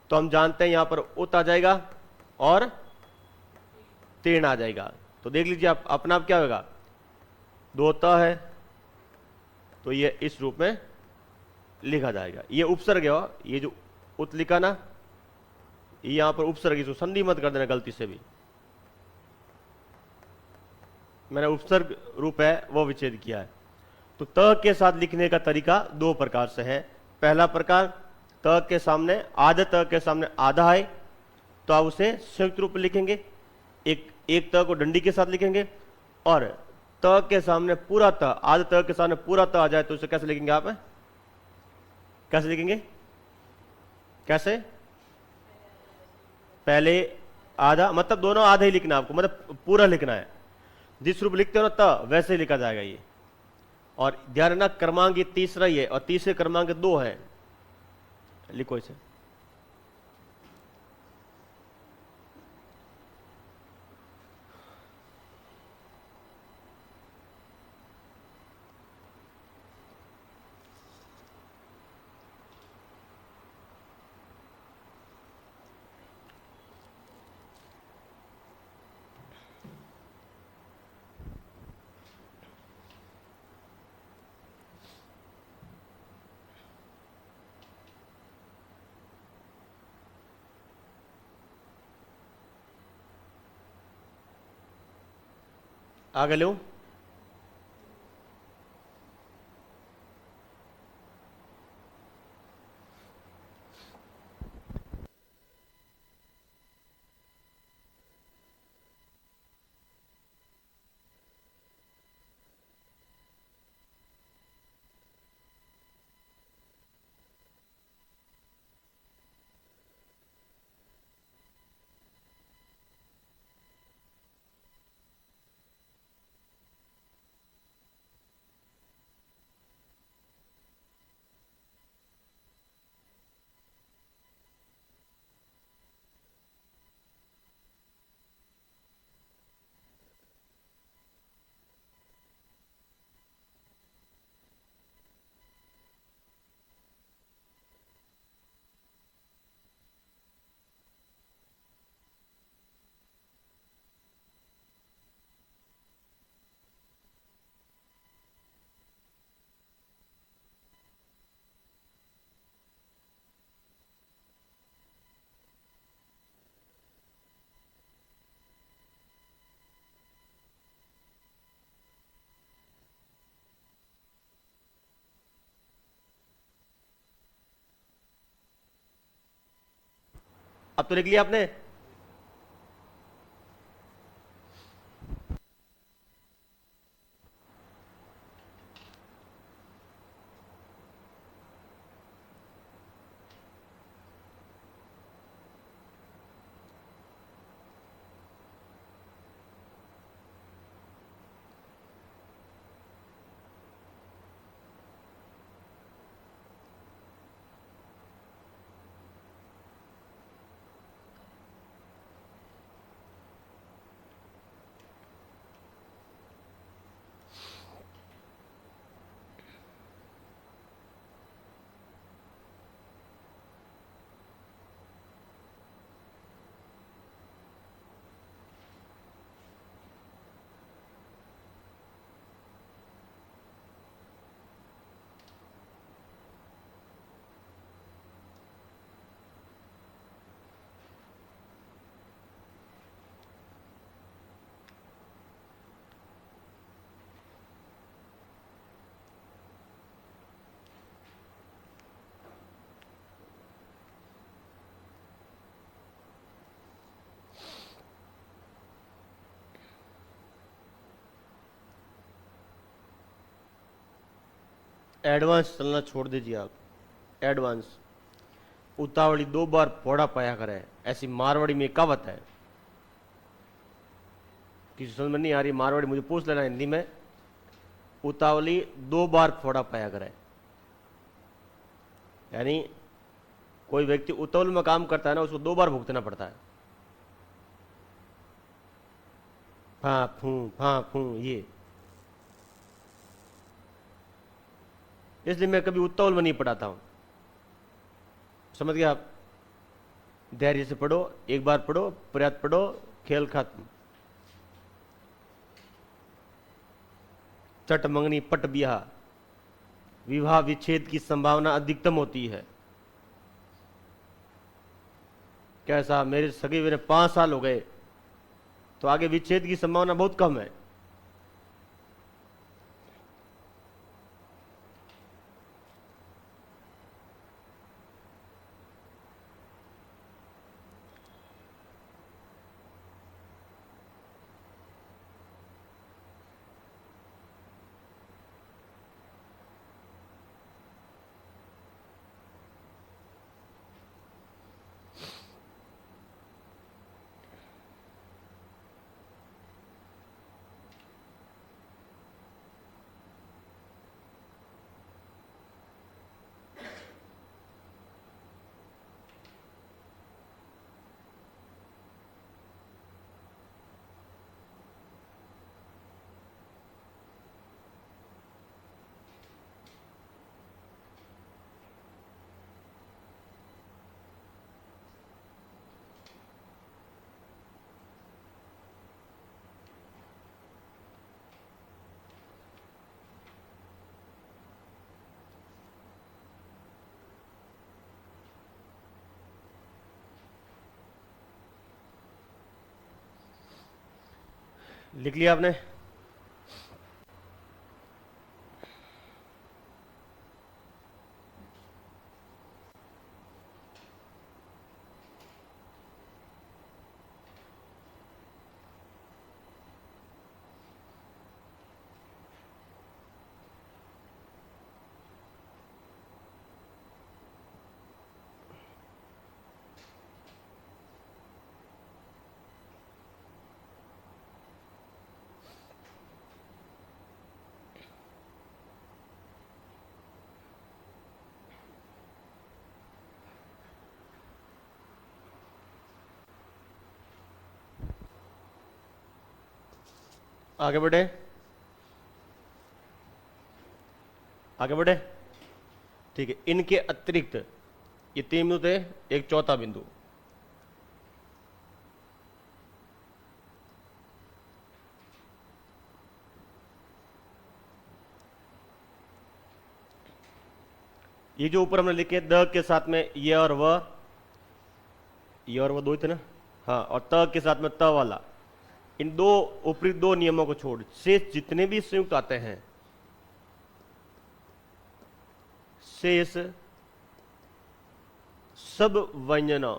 तो हम जानते हैं यहां पर उत आ जाएगा और तीर्ण आ जाएगा। तो देख लीजिए आप अपना आप क्या होगा, दो त है तो ये इस रूप में लिखा जाएगा। ये उपसर्ग है, ये जो उत लिखा ना, यहां पर उपसर्ग, इसको संधि मत कर देना गलती से भी, मैंने उपसर्ग रूप है वो विच्छेद किया है। तो त के साथ लिखने का तरीका दो प्रकार से है। पहला प्रकार, त के सामने आधे त के सामने आधा है तो आप उसे संयुक्त रूप में लिखेंगे, एक त को डंडी के साथ लिखेंगे। और त के सामने पूरा त, आधे त के सामने पूरा त आ जाए तो उसे कैसे लिखेंगे आप? कैसे लिखेंगे? कैसे? पहले आधा, मतलब दोनों आधे ही लिखना आपको, मतलब पूरा लिखना है। जिस रूप लिखते हो ना त, वैसे ही लिखा जाएगा ये। और ध्यान रखना क्रमांक ये तीसरा ही है और तीसरे क्रमांक दो है, लिखो इसे। आगे लो। अब तो लिख लिया आपने। एडवांस चलना छोड़ दीजिए आप। एडवांस उतावली 2 बार फोड़ा पाया करे, ऐसी मारवाड़ी में कहावत है। किसी समझ में नहीं आ रही मारवाड़ी, मुझे पूछ लेना हिंदी में। उतावली 2 बार फोड़ा पाया करे, यानी कोई व्यक्ति उतावल में काम करता है ना, उसको 2 बार भुगतना पड़ता है। फा फू ये, इसलिए मैं कभी उतावल में नहीं पढ़ाता हूं। समझ गए आप? धैर्य से पढ़ो, एक बार पढ़ो, पर्याप्त पढ़ो, खेल खत्म। चट मंगनी पट ब्याह, विवाह विच्छेद की संभावना अधिकतम होती है। कैसा? मेरे सगे हुए 5 साल हो गए, तो आगे विच्छेद की संभावना बहुत कम है। लिख लिया आपने? आगे बढ़े, आगे बढ़े। ठीक है, इनके अतिरिक्त ये 3 बिंदु थे, एक चौथा बिंदु। ये जो ऊपर हमने लिखे द के साथ में ये और वह, ये और वह 2 ही थे ना? हाँ, और त के साथ में त वाला, इन 2 ऊपरी 2 नियमों को छोड़ शेष जितने भी संयुक्त आते हैं, शेष सब व्यंजनों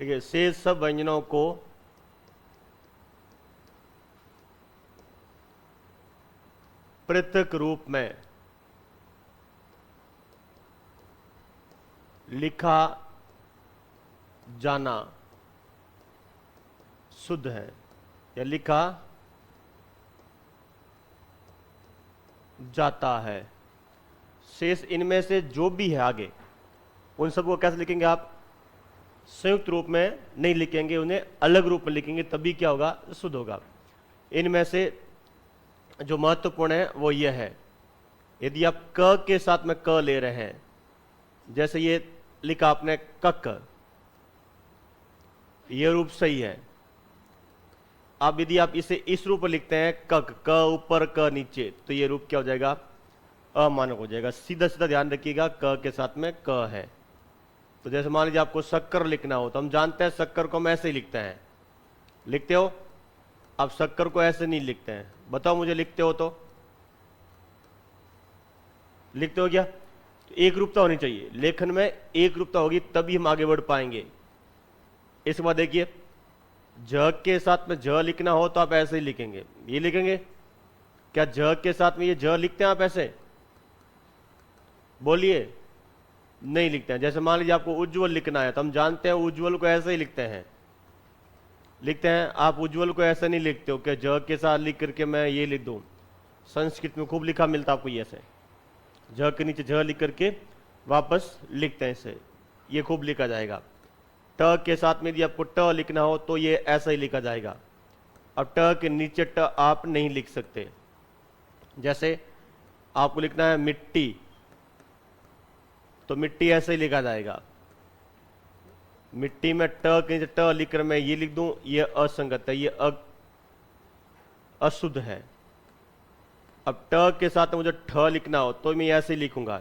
ठीक है, शेष सब व्यंजनों को पृथक रूप में लिखा जाना शुद्ध है, या लिखा जाता है। शेष इनमें से जो भी है आगे, उन सबको कैसे लिखेंगे आप? संयुक्त रूप में नहीं लिखेंगे, उन्हें अलग रूप में लिखेंगे, तभी क्या होगा? शुद्ध होगा। इनमें से जो महत्वपूर्ण है वो यह है, यदि आप क के साथ में क ले रहे हैं, जैसे ये लिखा आपने कक, ये रूप सही है। अब यदि आप इसे इस रूप में लिखते हैं कक, क ऊपर क नीचे, तो ये रूप क्या हो जाएगा? अमानक हो जाएगा। सीधा सीधा ध्यान रखिएगा, क के साथ में क है। तो जैसे मान लीजिए आपको शक्कर लिखना हो, तो हम जानते हैं शक्कर को हम ऐसे ही लिखते हैं। लिखते हो? आप शक्कर को ऐसे नहीं लिखते हैं, बताओ मुझे, लिखते हो तो? लिखते हो क्या? तो एक रूपता होनी चाहिए लेखन में, एक रूपता होगी तभी हम आगे बढ़ पाएंगे। इसके बाद देखिए, ज के साथ में ज लिखना हो तो आप ऐसे ही लिखेंगे, ये लिखेंगे। क्या ज के साथ में ये ज लिखते हैं आप ऐसे? बोलिए, नहीं लिखते हैं। जैसे मान लीजिए आपको उज्जवल लिखना है तो हम जानते हैं उज्जवल को ऐसे ही लिखते हैं, आप उज्जवल को ऐसे नहीं लिखते हो कि ज के साथ लिख करके मैं ये लिख दूं। संस्कृत में खूब लिखा मिलता आपको ये ऐसे, ज के नीचे ज लिख करके वापस लिखते हैं इसे, ये खूब लिखा जाएगा। ट के साथ में यदि आपको ट लिखना हो तो ये ऐसा ही लिखा जाएगा। अब ट के नीचे ट आप नहीं लिख सकते। जैसे आपको लिखना है मिट्टी, तो मिट्टी ऐसे ही लिखा जाएगा। मिट्टी में ट के नीचे ट लिखकर मैं ये लिख दूं, ये असंगत है, ये अशुद्ध है। अब ट के साथ मुझे ठ लिखना हो तो मैं ऐसे ही लिखूंगा,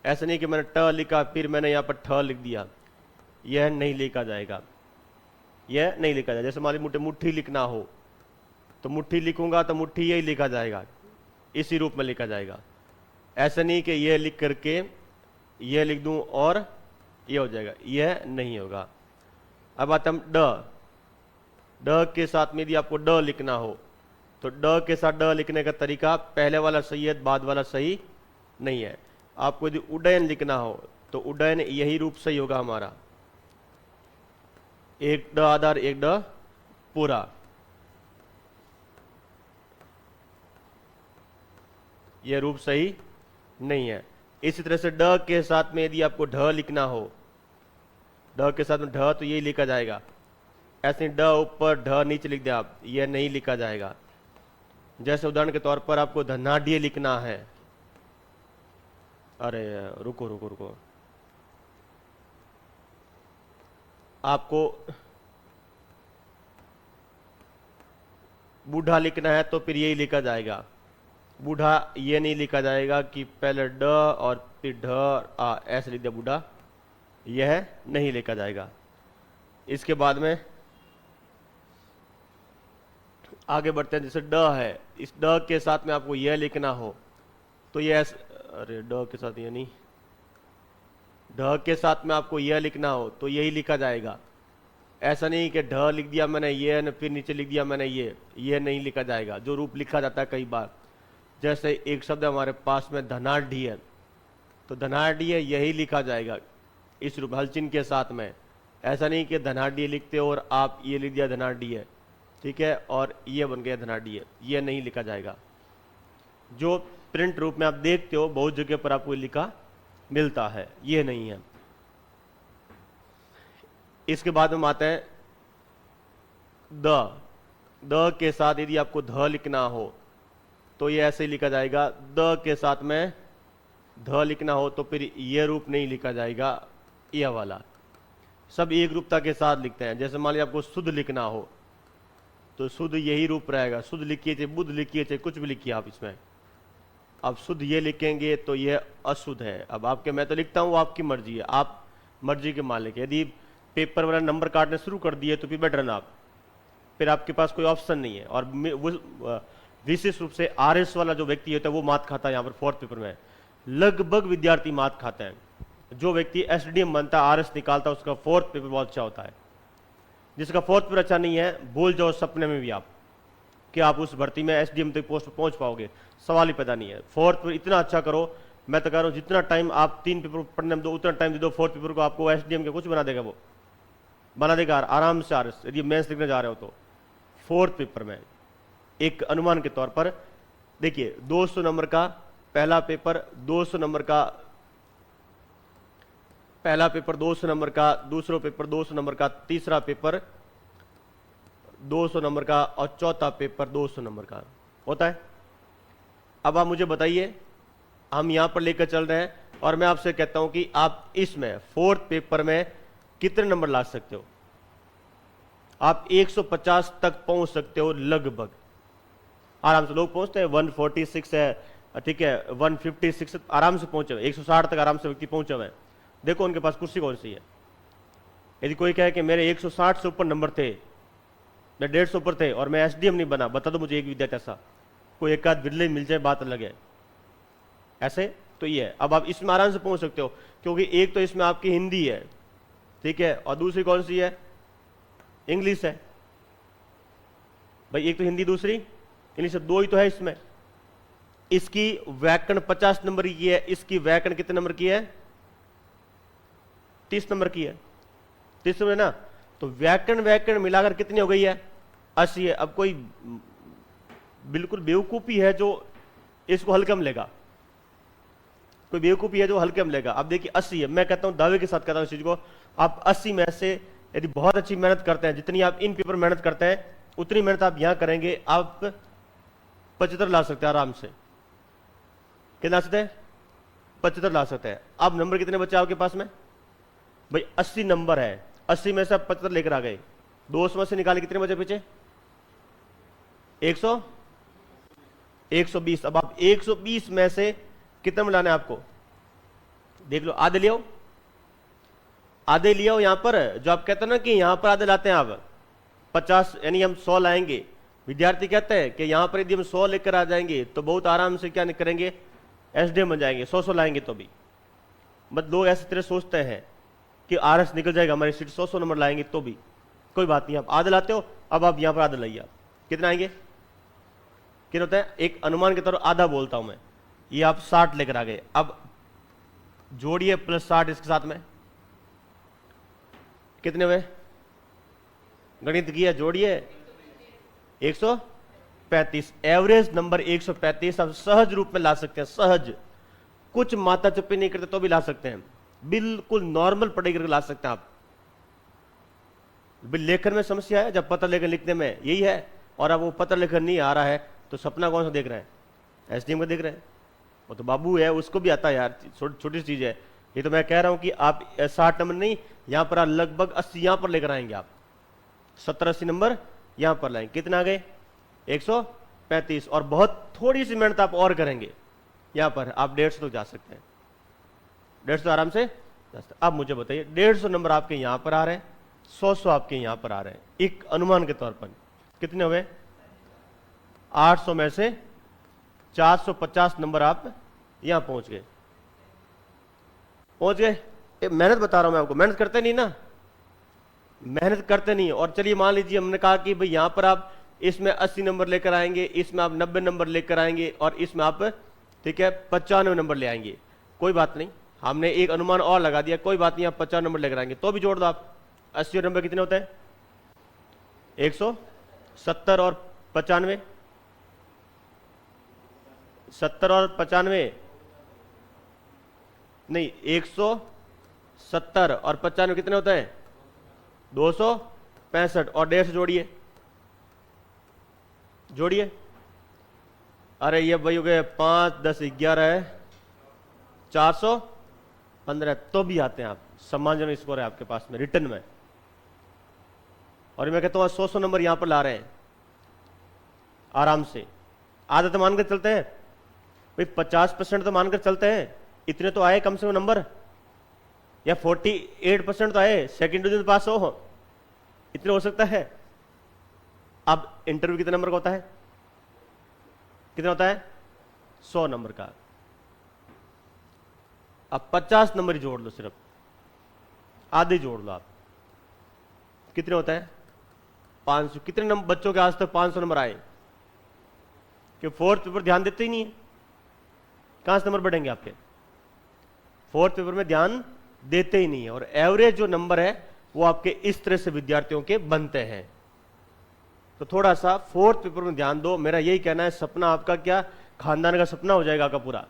ऐसा नहीं कि मैंने ट लिखा फिर मैंने यहां पर ठ लिख दिया, यह नहीं लिखा जाएगा, यह नहीं लिखा जाएगा। जैसे मान लीजिए मुट्ठी लिखना हो तो मुट्ठी लिखूंगा तो मुट्ठी यही लिखा जाएगा, इसी रूप में लिखा जाएगा। ऐसा नहीं कि यह लिख करके यह लिख दूं और यह हो जाएगा, यह नहीं होगा। अब आते हम ड। ड के साथ में यदि आपको ड लिखना हो तो ड के साथ ड लिखने का तरीका पहले वाला सही है, बाद वाला सही नहीं है। आपको यदि उड्डयन लिखना हो तो उड्डयन यही रूप सही होगा हमारा, एक ड आधार एक ड पूरा। यह रूप सही नहीं है। इसी तरह से ड के साथ में यदि आपको ढ लिखना हो, ड के साथ में ढ तो यही लिखा जाएगा, ऐसे ड ऊपर ढ नीचे लिख दिया आप, यह नहीं लिखा जाएगा। जैसे उदाहरण के तौर पर आपको धनाढ्य लिखना है, अरे रुको रुको रुको, आपको बूढ़ा लिखना है तो फिर यही लिखा जाएगा। बूढ़ा ये नहीं लिखा जाएगा कि पहले ड और फिर ढ आ ऐसे लिख दिया बूढ़ा, यह नहीं लिखा जाएगा। इसके बाद में आगे बढ़ते हैं। जैसे ड है, इस ड के साथ में आपको यह लिखना हो तो यह ऐसे, अरे ड के साथ ये नहीं, ढ के साथ में आपको यह लिखना हो तो यही लिखा जाएगा। ऐसा नहीं कि ढ लिख दिया मैंने ये न फिर नीचे लिख दिया मैंने ये नहीं लिखा जाएगा, जो रूप लिखा जाता है कई बार। जैसे एक शब्द हमारे पास में धनाढ्य है तो धनाढ्य यही लिखा जाएगा इस रूप हल चिन्ह के साथ में। ऐसा नहीं कि धनाढ्य लिखते हो और आप ये लिख दिया धनाढ्य, ठीक है, और ये बन गया धनाढ्य, ये नहीं लिखा जाएगा। जो प्रिंट रूप में आप देखते हो बहुत जगह पर आपको लिखा मिलता है, ये नहीं है। इसके बाद हम आते हैं द के साथ यदि आपको ध लिखना हो तो ये ऐसे ही लिखा जाएगा। द के साथ में ध लिखना हो तो फिर ये रूप नहीं लिखा जाएगा, यह वाला। सब एक रूपता के साथ लिखते हैं। जैसे मान लीजिए आपको शुद्ध लिखना हो तो शुद्ध यही रूप रहेगा, शुद्ध लिखिए चाहे बुद्ध लिखिए चाहे कुछ भी लिखिए आप इसमें। अब शुद्ध ये लिखेंगे तो यह अशुद्ध है। अब आपके, मैं तो लिखता हूँ, आपकी मर्जी है, आप मर्जी के मालिक। यदि पेपर वाला नंबर काटने शुरू कर दिए तो फिर बैठ रहना आप, फिर आपके पास कोई ऑप्शन नहीं है। और विशेष रूप से आरएस वाला जो व्यक्ति होता है वो मात खाता है। यहाँ पर फोर्थ पेपर में लगभग विद्यार्थी मात खाते हैं। जो व्यक्ति एसडीएम बनता है, आरएस निकालता है, उसका फोर्थ पेपर बहुत अच्छा होता है। जिसका फोर्थ पेपर अच्छा नहीं है, भूल जाओ सपने में भी आप कि आप उस भर्ती में एसडीएम तक पोस्ट पर पहुंच पाओगे, सवाल ही पैदा नहीं है। फोर्थ पेपर इतना अच्छा करो, मैं तो कह रहा हूँ जितना टाइम आप 3 पेपर पढ़ने में दो उतना टाइम दे दो फोर्थ पेपर को, आपको एसडीएम के कुछ बना देगा, वो बना देगा आराम से आरएस। यदि मेंस लिखने जा रहे हो तो फोर्थ पेपर में एक अनुमान के तौर पर देखिए 200 नंबर का पहला पेपर, 200 नंबर का पहला पेपर, 200 नंबर का दूसरा पेपर, 200 नंबर का तीसरा पेपर, 200 नंबर का, और चौथा पेपर 200 नंबर का होता है। अब आप मुझे बताइए, हम यहां पर लेकर चल रहे हैं और मैं आपसे कहता हूं कि आप इसमें फोर्थ पेपर में कितने नंबर ला सकते हो? आप 150 तक पहुंच सकते हो लगभग, आराम से। लोग पहुंचते हैं 146 है, ठीक है, 156 आराम से पहुंचे हुए, 160 तक आराम से व्यक्ति पहुंचे हुए हैं। देखो उनके पास कुर्सी कौन सी है। यदि कोई कहे कि मेरे 160 से ऊपर नंबर थे, मैं 150 ऊपर थे और मैं एसडीएम नहीं बना, बता दो मुझे एक विद्यार्थी ऐसा, कोई एक आध बिरले मिल जाए, बात अलग है। ऐसे तो ये है। अब आप इसमें आराम से पहुंच सकते हो क्योंकि एक तो इसमें आपकी हिंदी है, ठीक है, और दूसरी कौन सी है, इंग्लिश है भाई, एक तो हिंदी दूसरी इंग्लिश, दो ही तो है इसमें। इसकी व्याकरण 50 नंबर की है, इसकी व्याकरण कितने नंबर की है? 30 नंबर की है, 30 नंबर है ना। तो व्याकरण मिलाकर कितनी हो गई है? 80 है। अब कोई बिल्कुल बेवकूफी है जो इसको हल्के में लेगा, कोई बेवकूफी है जो हल्के में लेगा। अब देखिए 80 है, मैं कहता हूं दावे के साथ कहता हूं इस चीज को, आप 80 में से यदि बहुत अच्छी मेहनत करते हैं, जितनी आप इन पेपर मेहनत करते हैं उतनी मेहनत आप यहां करेंगे, आप 75 ला सकते हैं आराम से। कितना ला सकते हैं? 75 ला सकते हैं। अब नंबर कितने बचे आपके पास में भाई? 80 नंबर है, 80 में से आप 75 लेकर आ गए, 200 में से निकाले कितने बचे पीछे? 120। अब आप 120 में से कितने मिलाने आपको? देख लो, आधे लियो, आधे लियो यहां पर। जो आप कहते हैं ना कि यहां पर आधे लाते हैं आप 50, यानी हम 100 लाएंगे। विद्यार्थी कहते हैं कि यहां पर यदि हम 100 लेकर आ जाएंगे तो बहुत आराम से क्या करेंगे, एसडीएम बन जाएंगे। 100 लाएंगे तो भी, बट लोग ऐसे तरह सोचते हैं कि आरएस निकल जाएगा हमारी सीट, 100 नंबर लाएंगे तो भी कोई बात नहीं। आप आधे लाते हो, अब आप यहां पर आधे लाइए। आप कितना आएंगे? कितना होता है? एक अनुमान के तौर पर आधा बोलता हूं मैं, ये आप 60 लेकर आ गए। अब जोड़िए प्लस 60 इसके साथ में, कितने हुए? गणित किया, जोड़िए 135। एवरेज नंबर 135 आप सहज रूप में ला सकते हैं, सहज। कुछ माता चुप्पी नहीं करते तो भी ला सकते हैं, बिल्कुल नॉर्मल पढ़ाई करके ला सकते हैं आप। लेखन में समस्या है, जब पत्र लेखन लिखने में यही है, और अब वो पत्र लेखन नहीं आ रहा है तो सपना कौन सा देख रहे हैं? एसडीएम का देख रहे हैं। वो तो बाबू है, उसको भी आता है यार, छोटी चीज है ये। तो मैं कह रहा हूं कि आप 60 नंबर नहीं, यहां पर लगभग 80 यहां पर लेकर आएंगे आप, 70-80 नंबर यहां पर लाएंगे। कितना आ गए? 135। और बहुत थोड़ी सी मेहनत आप और करेंगे, यहां पर आप 150 तक जा सकते हैं, 150 आराम से जा सकते हैं। अब मुझे बताइए, 150 नंबर आपके यहां पर आ रहे हैं, 100 आपके यहां पर आ रहे हैं, एक अनुमान के तौर पर कितने हुए? 800 में से 450 नंबर आप यहां पहुंच गए, मेहनत बता रहा हूं मैं आपको, मेहनत करते नहीं ना, मेहनत करते नहीं। और चलिए मान लीजिए हमने कहा कि भाई यहां पर आप इसमें 80 नंबर लेकर आएंगे, इसमें आप 90 नंबर लेकर आएंगे, और इसमें आप ठीक है 95 नंबर ले आएंगे। कोई बात नहीं, हमने एक अनुमान और लगा दिया, कोई बात नहीं, आप 50 नंबर लेकर आएंगे तो भी जोड़ दो आप। 80 नंबर कितने होते हैं? 170 और 95, 70 और 95 नहीं, 170 और 95 कितने होते हैं? 265। और 150 जोड़िए, जोड़िए। अरे ये भाई हो गए 5, 10, 11 है, 415 तो भी आते हैं आप। सम्मानजनक स्कोर है आपके पास में रिटर्न में। और मैं कहता हूं 100 नंबर यहां पर ला रहे हैं आराम से। आदत मानकर चलते हैं भाई, 50% तो मानकर चलते हैं, इतने तो आए कम से कम नंबर, या 48% तो आए, सेकंड डिवीजन पास हो, इतने हो सकता है। अब इंटरव्यू कितने नंबर का होता है? कितना होता है? 100 नंबर का। अब 50 नंबर ही जोड़ लो, सिर्फ आधे जोड़ लो आप, कितने होता है? 500। कितने नंबर बच्चों के आज तक 500 नंबर आए? कि फोर्थ पेपर ध्यान देते ही नहीं है, कहां से नंबर बढ़ेंगे आपके? फोर्थ पेपर में ध्यान देते ही नहीं है। और एवरेज जो नंबर है वो आपके इस तरह से विद्यार्थियों के बनते हैं। तो थोड़ा सा फोर्थ पेपर में ध्यान दो, मेरा यही कहना है। सपना आपका क्या, खानदान का सपना हो जाएगा आपका पूरा।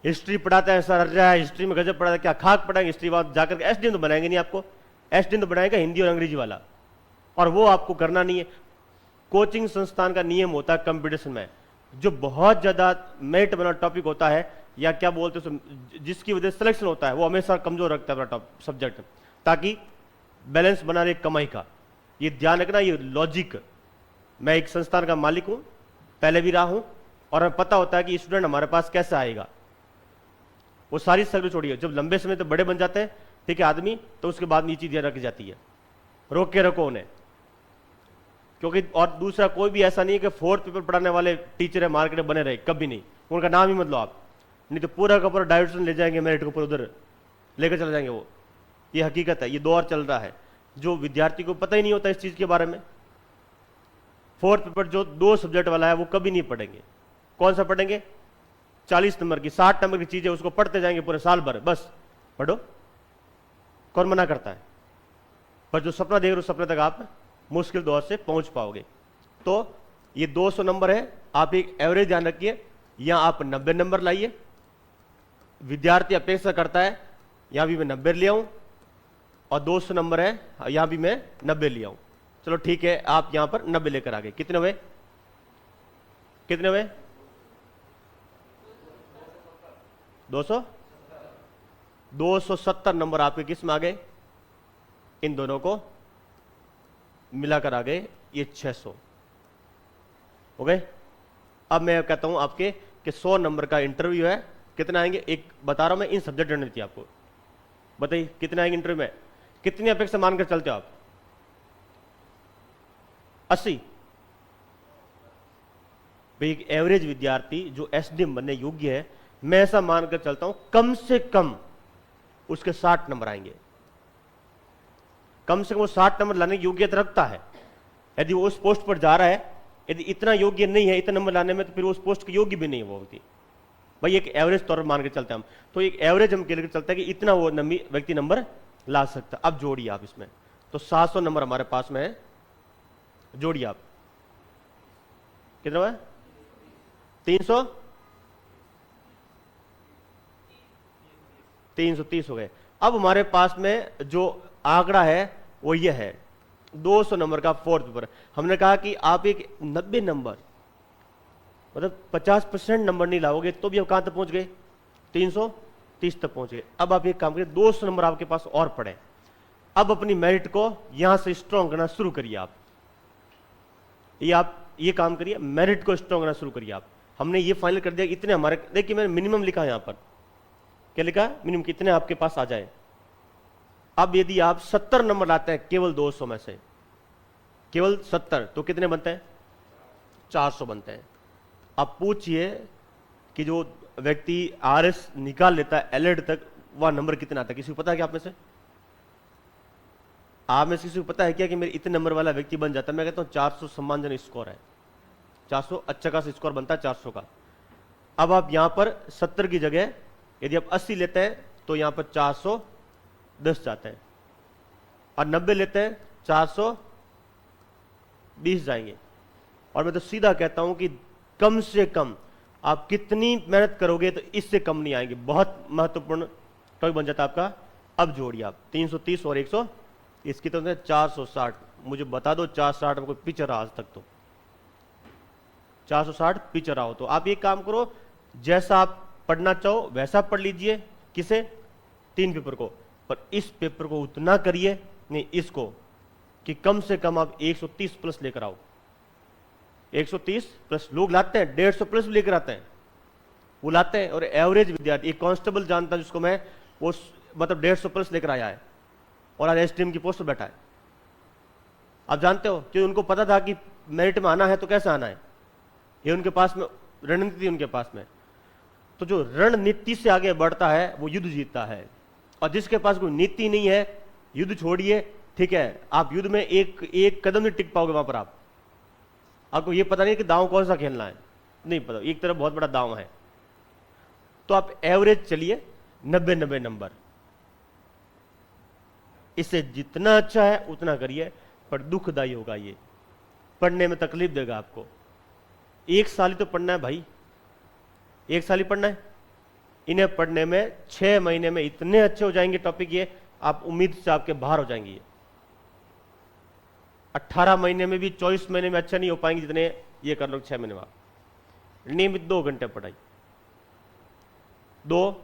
हिस्ट्री पढ़ाता है सर, हिस्ट्री में गजब पढ़ाता है, क्या खाक पढ़ाएंगे हिस्ट्री? बाद जाकर एसडीएम तो बनाएंगे नहीं आपको, एसडीएम तो बनाएगा हिंदी और अंग्रेजी वाला, और वो आपको करना नहीं है। कोचिंग संस्थान का नियम होता है कंपटीशन में, जो बहुत ज्यादा मेरिट बना टॉपिक होता है, या क्या बोलते हैं जिसकी वजह से सिलेक्शन होता है, वो हमेशा कमजोर रखता है अपना सब्जेक्ट, ताकि बैलेंस बना रहे कमाई का। ये ध्यान रखना, ये लॉजिक। मैं एक संस्थान का मालिक हूं, पहले भी रहा हूं, और हमें पता होता है कि स्टूडेंट हमारे पास कैसे आएगा। वो सारी सब्जेक्ट छोड़िए, जब लंबे समय तक बड़े बन जाते हैं ठीक है आदमी, तो उसके बाद नीचे ध्यान रखी जाती है, रोक के रखो उन्हें। क्योंकि और दूसरा कोई भी ऐसा नहीं है कि फोर्थ पेपर पढ़ाने वाले टीचर है मार्केट में बने रहे, कभी नहीं। उनका नाम ही मत लो आप, नहीं तो पूरा का पूरा डाइवर्सन ले जाएंगे, मेरिट को ऊपर उधर लेकर चले जाएंगे वो। ये हकीकत है, ये दौर चल रहा है जो विद्यार्थी को पता ही नहीं होता इस चीज के बारे में। फोर्थ पेपर जो 2 सब्जेक्ट वाला है वो कभी नहीं पढ़ेंगे। कौन सा पढ़ेंगे? 40 नंबर की 60 नंबर की चीजें उसको पढ़ते जाएंगे पूरे साल भर, बस पढ़ो, कौन मना करता है? पर जो सपना देख रहे हो सपने तक आप मुश्किल दौर से पहुंच पाओगे। तो ये 200 नंबर है, आप एक एवरेज ध्यान रखिए, या आप 90 नंबर लाइए। विद्यार्थी अपेक्षा करता है यहां भी मैं 90 ले आऊं, और 200 नंबर है यहां भी मैं 90 ले आऊं। चलो ठीक है, आप यहां पर 90 लेकर आ गए। कितने हुए? कितने हुए? 270 नंबर आपके किस में आ गए? इन दोनों को मिलाकर आ गए, ये 600 हो गए। अब मैं कहता हूं आपके कि 100 नंबर का इंटरव्यू है, कितना आएंगे? एक बता रहा हूं मैं, इन सब्जेक्ट रणनीति आपको बताइए कितने आएंगे इंटरव्यू में? कितनी अपेक्षा मानकर चलते हो आप? 80। भाई एक एवरेज विद्यार्थी जो एसडीएम बनने योग्य है, मैं ऐसा मानकर चलता हूं कम से कम उसके 60 नंबर आएंगे। कम से कम वो 60 नंबर लाने की योग्यता रखता है। यदि वो उस पोस्ट पर जा रहा है, यदि इतना योग्य नहीं है इतना नंबर लाने में, तो फिर उस पोस्ट के योग्य भी नहीं है वो व्यक्ति। भाई एक एवरेज तौर पर मान के चलते हैं हम, तो एक एवरेज हम लेकर चलते हैं कि इतना वो व्यक्ति नंबर ला सकता है। अब जोड़िए आप इसमें, तो 700 नंबर हमारे पास में है, जोड़िए आप, कितना है? 330 हो गए। अब हमारे पास में जो आंकड़ा है वो ये है 200 नंबर का फोर्थ पेपर। हमने कहा कि आप एक 90 नंबर मतलब 50% नंबर नहीं लाओगे तो भी आप कहां तक पहुंच गए? 330 तक पहुंच गए। अब आप एक काम करिए, 200 नंबर आपके पास और पड़े। अब अपनी मेरिट को यहां से स्ट्रॉन्ग करना शुरू करिए आप ये काम करिए, मेरिट को स्ट्रॉन्ग करना शुरू करिए आप। हमने ये फाइनल कर दिया इतने हमारे, देखिए मैंने मिनिमम लिखा है यहां पर, क्या लिखा? मिनिमम कितने आपके पास आ जाए। अब यदि आप 70 नंबर लाते हैं केवल 200 में से, केवल 70, तो कितने बनते हैं? 400 बनते हैं। अब पूछिए कि जो व्यक्ति आरएस निकाल लेता है एलएड तक, वह नंबर कितना आता है? किसी को पता है क्या आप में से? आप में से किसी को पता है क्या कि मेरे इतने नंबर वाला व्यक्ति बन जाता है? मैं कहता हूं 400 सम्मानजनक स्कोर है, 400 अच्छा खासा स्कोर बनता है 400 का। अब आप यहां पर 70 की जगह यदि आप 80 लेते हैं तो यहां पर 410 जाते हैं, और 90 लेते हैं 420 जाएंगे। और मैं तो सीधा कहता हूं कि कम से कम आप कितनी मेहनत करोगे तो इससे कम नहीं आएंगे। बहुत महत्वपूर्ण टॉपिक बन जाता है आपका। अब जोड़िए आप 330 और 100, इसकी तो 460। मुझे बता दो 460 में कोई पिच रहा आज तक? तो 460 पिच रहा हो तो आप ये काम करो, जैसा आप पढ़ना चाहो वैसा पढ़ लीजिए। किसे? 3 पेपर को। पर इस पेपर को उतना करिए नहीं, इसको कि कम से कम आप 130 प्लस लेकर आओ। 130 प्लस लोग लाते हैं, 150 प्लस भी लेकर आते हैं, वो लाते हैं। और एवरेज विद्यार्थी, एक कांस्टेबल जानता है जिसको मैं, वो मतलब 150 प्लस लेकर आया है और आज एसटीएम की पोस्ट पर बैठा है। आप जानते हो कि उनको पता था कि मेरिट में आना है तो कैसे आना है, ये उनके पास में रणनीति थी उनके पास में। तो जो रणनीति से आगे बढ़ता है वो युद्ध जीतता है, और जिसके पास कोई नीति नहीं है, युद्ध छोड़िए, ठीक है, आप युद्ध में एक कदम नहीं टिक पाओगे। वहां पर आपको ये पता नहीं कि दांव कौन सा खेलना है, नहीं पता, एक तरफ बहुत बड़ा दांव है। तो आप एवरेज चलिए 90 नंबर, इससे जितना अच्छा है उतना करिए, पर दुखदाई होगा ये, पढ़ने में तकलीफ देगा आपको। 1 साल ही तो पढ़ना है भाई, 1 साल ही पढ़ना है। इन्हें पढ़ने में 6 महीने में इतने अच्छे हो जाएंगे टॉपिक, ये आप उम्मीद से आपके बाहर हो जाएंगे। ये 18 महीने में भी 24 महीने में अच्छा नहीं हो पाएंगे जितने ये कर लो 6 महीने में। नियमित 2 घंटे पढ़ाई, 2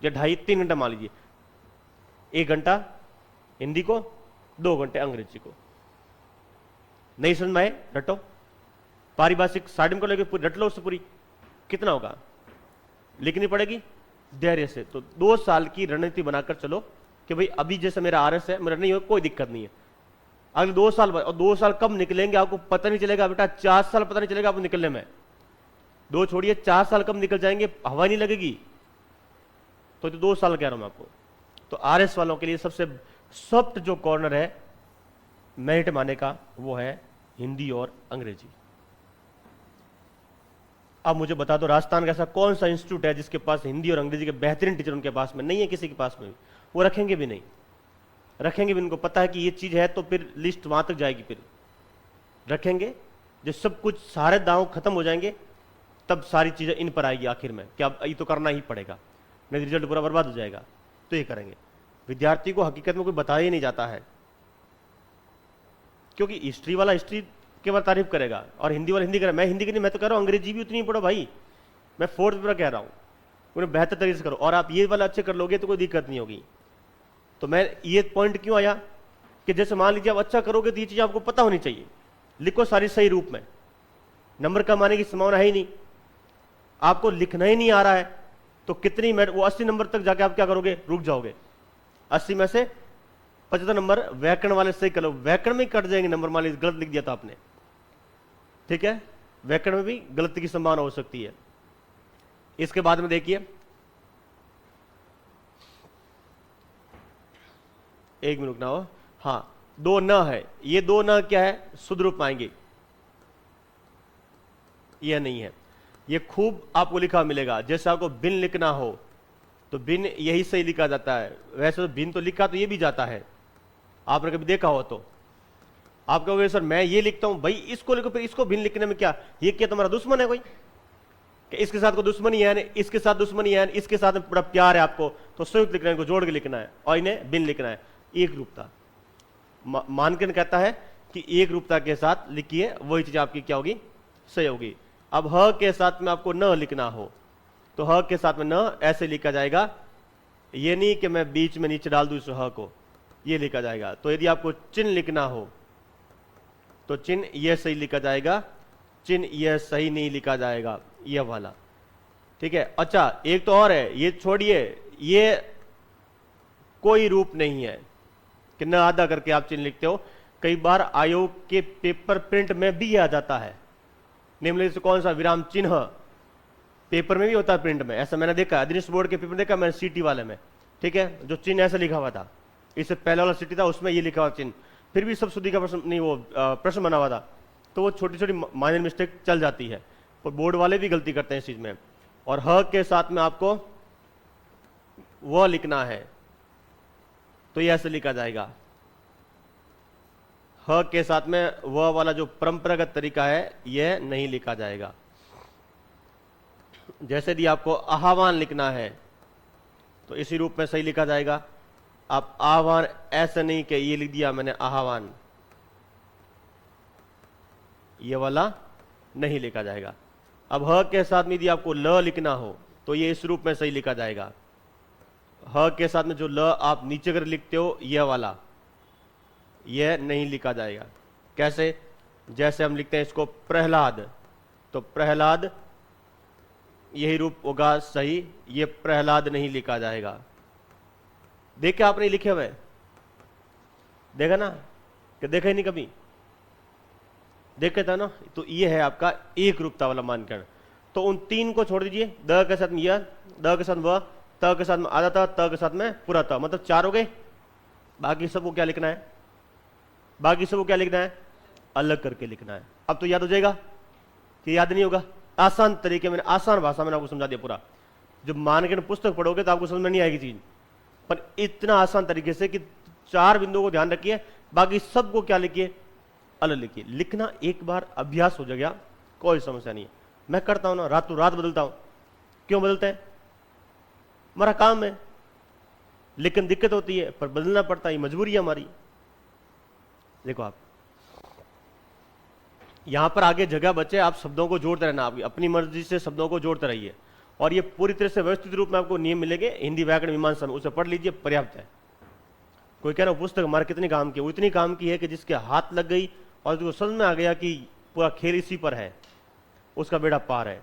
या 2.5 3 घंटा मान लीजिए, 1 घंटा हिंदी को, 2 घंटे अंग्रेजी को। नहीं समझ में आए रटो, पारिभाषिक साइड को लेकर पूरी रट लो, उससे पूरी कितना होगा, लिखनी पड़ेगी धैर्य से। तो 2 साल की रणनीति बनाकर चलो कि भाई अभी जैसे मेरा आरएस है, मेरा नहीं हो, कोई दिक्कत नहीं है। अगले 2 साल बाद, और 2 साल कब निकलेंगे आपको पता नहीं चलेगा बेटा, 4 साल पता नहीं चलेगा आपको निकलने में। 2 छोड़िए, 4 साल कब निकल जाएंगे, हवा नहीं लगेगी। तो 2 साल कह रहा हूं मैं आपको। तो आरएस वालों के लिए सबसे सॉफ्ट जो कॉर्नर है मेरिट माने का वो है हिंदी और अंग्रेजी। अब मुझे बता दो राजस्थान का ऐसा कौन सा इंस्टीट्यूट है जिसके पास हिंदी और अंग्रेजी के बेहतरीन टीचर उनके पास में नहीं है, किसी के पास में भी। वो रखेंगे भी नहीं, रखेंगे भी, उनको पता है कि ये चीज है, तो फिर लिस्ट वहां तक जाएगी, फिर रखेंगे। जब सब कुछ सारे दांव खत्म हो जाएंगे तब सारी चीजें इन पर आएगी आखिर में, कि अब ये तो करना ही पड़ेगा, नहीं रिजल्ट पूरा बर्बाद हो जाएगा, तो ये करेंगे। विद्यार्थी को हकीकत में कोई बताया ही नहीं जाता है, क्योंकि हिस्ट्री वाला हिस्ट्री के बाद तारीफ करेगा और हिंदी वाला हिंदी करेगा। मैं हिंदी की नहीं, मैं तो कह रहा हूँ अंग्रेजी भी उतनी ही पढ़ो भाई, मैं फोर्थ पेपर कह रहा हूँ, उन्हें बेहतर तरीके से करो, और आप ये वाला अच्छे कर लोगे तो कोई दिक्कत नहीं होगी। तो मैं ये पॉइंट क्यों आया कि जैसे मान लीजिए आप अच्छा करोगे तो ये चीज आपको पता होनी चाहिए, लिखो सारी सही रूप में, नंबर कम आने की संभावना है ही नहीं। आपको लिखना ही नहीं आ रहा है तो कितनी मिनट, वो 80 नंबर तक जाके आप क्या करोगे, रुक जाओगे। 80 में से 75 नंबर व्याकरण वाले सही कर लो, व्याकरण में कट जाएंगे नंबर, मान लीजिए गलत लिख दिया था आपने, ठीक है, व्याकरण में भी गलती की संभावना हो सकती है। इसके बाद में देखिए, एक मिनट रुकना हो, हाँ, दो न है, ये दो न क्या है, शुद्ध रूप में आएंगे, यह नहीं है, ये खूब आपको लिखा मिलेगा। जैसे आपको बिन लिखना हो तो बिन यही सही लिखा जाता है, वैसे तो बिन तो लिखा तो ये भी जाता है, आपने कभी देखा हो तो। आप कहोगे सर मैं ये लिखता हूं, भाई इसको लिखो, फिर इसको भिन्न लिखने में क्या, ये क्या तुम्हारा दुश्मन है कोई, कि इसके साथ को दुश्मनी है, इसके साथ दुश्मनी है, इसके साथ में बड़ा प्यार है आपको, तो संयुक्त लिखना है, इनको जोड़ के लिखना है और इन्हें भिन्न लिखना है। एक रूपता मानकन कहता है कि एक रूपता के साथ लिखिए, वही चीज आपकी क्या होगी, सही होगी। अब ह के साथ में आपको न लिखना हो तो ह के साथ में न ऐसे लिखा जाएगा, ये नहीं कि मैं बीच में नीचे डाल दूं इस ह को, ये लिखा जाएगा। तो यदि आपको चिन्ह लिखना हो तो चिन्ह यह सही लिखा जाएगा, चिन्ह यह सही नहीं लिखा जाएगा, यह वाला, ठीक है। अच्छा एक तो और है, ये छोड़िए, ये कोई रूप नहीं है कि न आधा करके आप चिन्ह लिखते हो। कई बार आयोग के पेपर प्रिंट में भी यह आ जाता है, निम्नलिखित से कौन सा विराम चिन्ह, पेपर में भी होता है प्रिंट में, ऐसा मैंने देखा, अधिनिष्ठ बोर्ड के पेपर देखा मैंने, सीटी वाले में, ठीक है, जो चिन्ह ऐसा लिखा हुआ था, इससे पहले वाला सिटी था उसमें ये लिखा हुआ चिन्ह, फिर भी सब शुद्धि का प्रश्न नहीं, वो प्रश्न बना हुआ था, तो वो छोटी छोटी माइनर मिस्टेक चल जाती है, और बोर्ड वाले भी गलती करते हैं इस चीज में। और ह के साथ में आपको वह लिखना है तो ये ऐसे लिखा जाएगा, ह के साथ में वह वाला जो परंपरागत तरीका है यह नहीं लिखा जाएगा। जैसे यदि आपको आह्वान लिखना है तो इसी रूप में सही लिखा जाएगा। आप आह्वान ऐसे नहीं कि ये लिख दिया मैंने आह्वान, ये वाला नहीं लिखा जाएगा। अब ह के साथ में यदि आपको ल लिखना हो तो ये इस रूप में सही लिखा जाएगा। ह के साथ में जो ल आप नीचे कर लिखते हो यह वाला, यह नहीं लिखा जाएगा। कैसे, जैसे हम लिखते हैं इसको प्रहलाद, तो प्रहलाद यही रूप होगा सही, ये प्रहलाद नहीं लिखा जाएगा। देखे आपने लिखे हुए, देखा ना, कि देखा ही नहीं कभी, देखे था ना, तो ये है आपका एक रूपता वाला मानकरण। तो उन तीन को छोड़ दीजिए, द के साथ में यह, द के साथ वह, त के साथ में आधा था, त के साथ में पूरा था, मतलब चार हो गए। बाकी सबको क्या लिखना है, बाकी सबको क्या लिखना है, अलग करके लिखना है। अब तो याद हो जाएगा कि याद नहीं होगा, आसान तरीके में, आसान भाषा में आपको समझा दिया पूरा। जब मानकरण पुस्तक पढ़ोगे तो आपको समझ में नहीं आएगी चीज, पर इतना आसान तरीके से कि चार बिंदुओं को ध्यान रखिए, बाकी सबको क्या लिखिए, अलग लिखिए। लिखना एक बार अभ्यास हो जाएगा, कोई समस्या नहीं है। मैं करता हूं ना, रातों रात बदलता हूं। क्यों बदलते हैं, हमारा काम है, लेकिन दिक्कत होती है, पर बदलना पड़ता है, मजबूरी है हमारी। देखो आप यहां पर आगे जगह बचे, आप शब्दों को जोड़ते रहना, आप अपनी मर्जी से शब्दों को जोड़ते रहिए, और ये पूरी तरह से व्यवस्थित रूप में आपको नियम मिलेंगे हिंदी व्याकरण मीमांसा में, उसे पढ़ लीजिए, पर्याप्त है। कोई कह रहा पुस्तक हमारे कितनी काम की, वो इतनी काम की है कि जिसके हाथ लग गई और जो समझ में आ गया कि पूरा खेल इसी पर है, उसका बेड़ा पार है।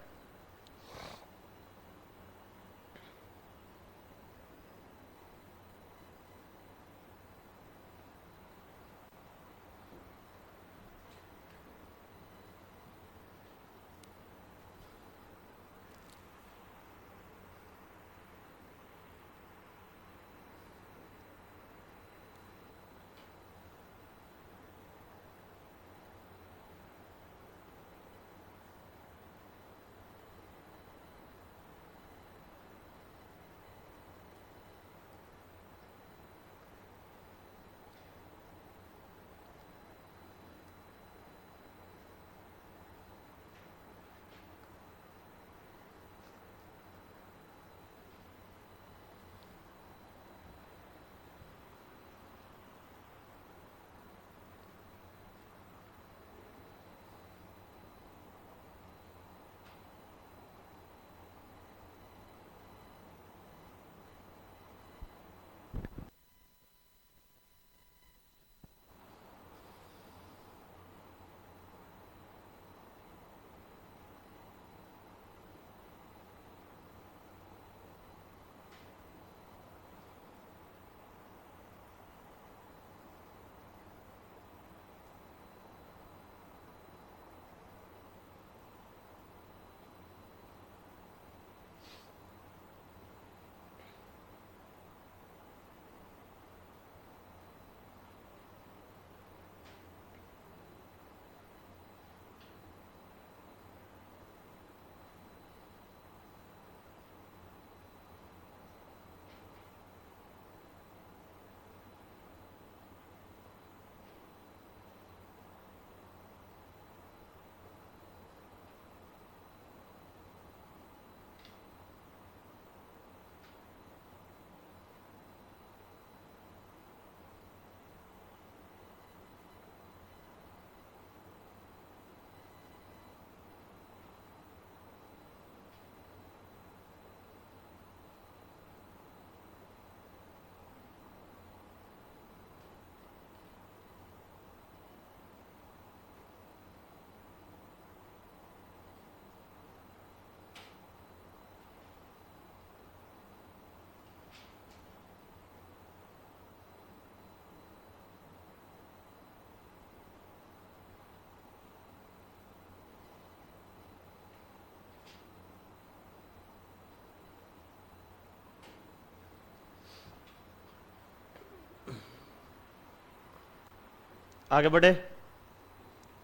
आगे बढ़े।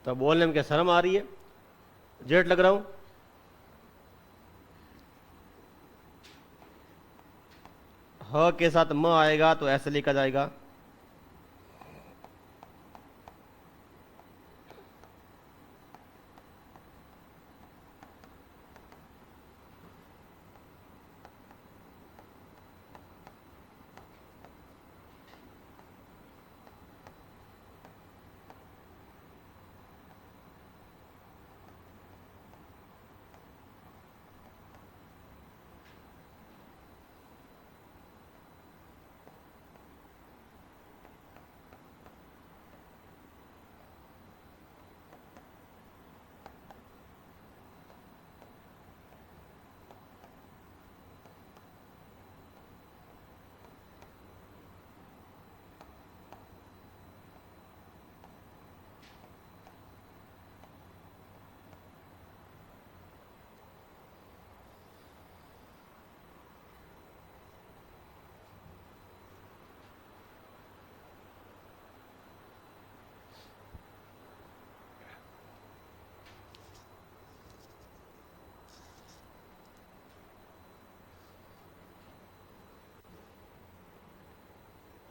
तो बोलने में क्या शर्म आ रही है, जेठ लग रहा हूं। ह के साथ म आएगा तो ऐसे लिखा जाएगा,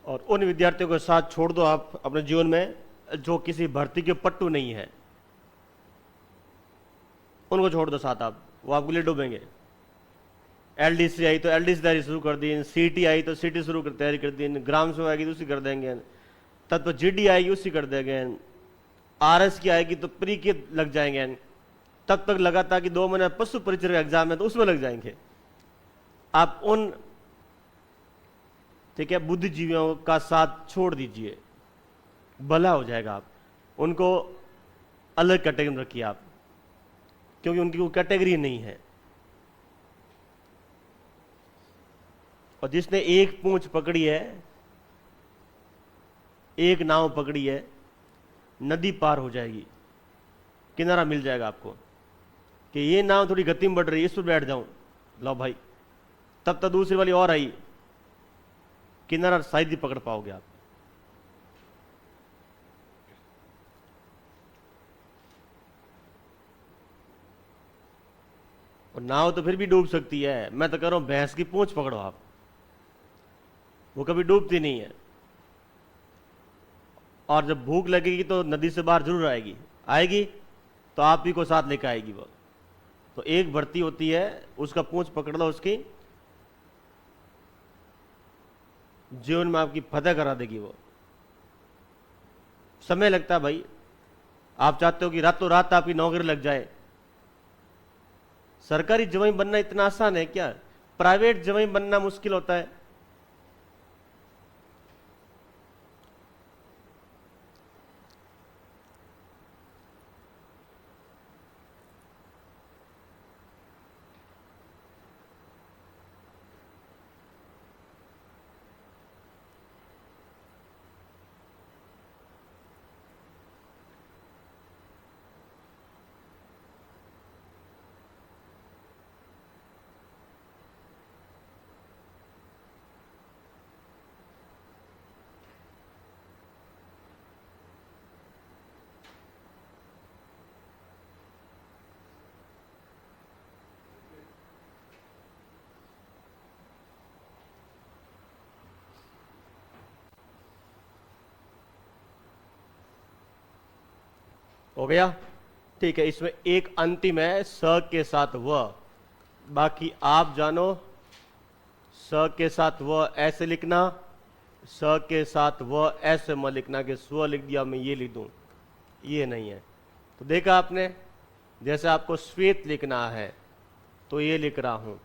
और उन विद्यार्थियों के साथ छोड़ दो आप अपने जीवन में जो किसी भर्ती के पट्टू नहीं है, उनको छोड़ दो साथ आप, वो आपके लिए डूबेंगे। एलडीसी आई तो एलडीसी तैयारी शुरू कर दी, सीटी आई तो सीटी शुरू कर तैयारी कर दी, ग्राम सभा आएगी तो उसी कर देंगे, तब तो जीडी आएगी उसी कर देंगे, आरएस की आएगी तो प्री के लग जाएंगे, तब तक लगातार कि 2 महीने पशु परिचय का एग्जाम है तो उसमें लग जाएंगे। आप उन, ठीक है, बुद्धिजीवियों का साथ छोड़ दीजिए, भला हो जाएगा। आप उनको अलग कैटेगरी में रखिए आप, क्योंकि उनकी वो कैटेगरी नहीं है। और जिसने एक पूंछ पकड़ी है, एक नाव पकड़ी है, नदी पार हो जाएगी, किनारा मिल जाएगा आपको कि ये नाव थोड़ी गति में बढ़ रही है, इस पर बैठ जाऊं, लो भाई, तब तक दूसरी वाली और आई, किनारा शायद ही पकड़ पाओगे आप। और नाव तो फिर भी डूब सकती है, मैं तो कह रहा हूं भैंस की पूंछ पकड़ो आप, वो कभी डूबती नहीं है। और जब भूख लगेगी तो नदी से बाहर जरूर आएगी, आएगी तो आप ही को साथ लेकर आएगी वो। तो एक भर्ती होती है, उसका पूंछ पकड़ लो, उसकी जीवन में आपकी फतेह करा देगी वो। समय लगता है भाई, आप चाहते हो कि रातों रात आपकी नौकरी लग जाए। सरकारी जवाई बनना इतना आसान है क्या? प्राइवेट जवाई बनना मुश्किल होता है। हो गया? ठीक है, इसमें एक अंतिम है, स के साथ व, बाकी आप जानो। स के साथ व ऐसे लिखना, स के साथ व ऐसे मत लिखना कि स्व लिख दिया मैं ये लिख दूं, ये नहीं है। तो देखा आपने, जैसे आपको श्वेत लिखना है तो ये लिख रहा हूं,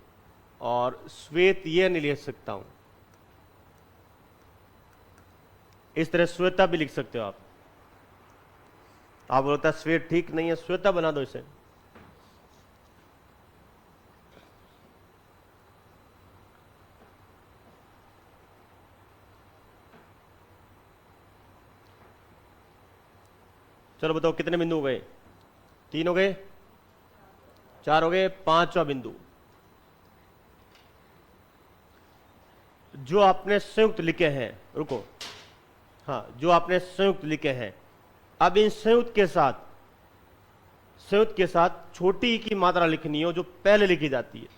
और श्वेत ये नहीं लिख सकता हूं। इस तरह श्वेता भी लिख सकते हो आप बोलता श्वेत ठीक नहीं है, श्वेता बना दो इसे। चलो बताओ कितने बिंदु हो गए? 3 हो गए, 4 हो गए, 5वां बिंदु जो आपने संयुक्त लिखे हैं, रुको, हाँ, जो आपने संयुक्त लिखे हैं अब इन संयुक्त के साथ छोटी ई की मात्रा लिखनी हो जो पहले लिखी जाती है,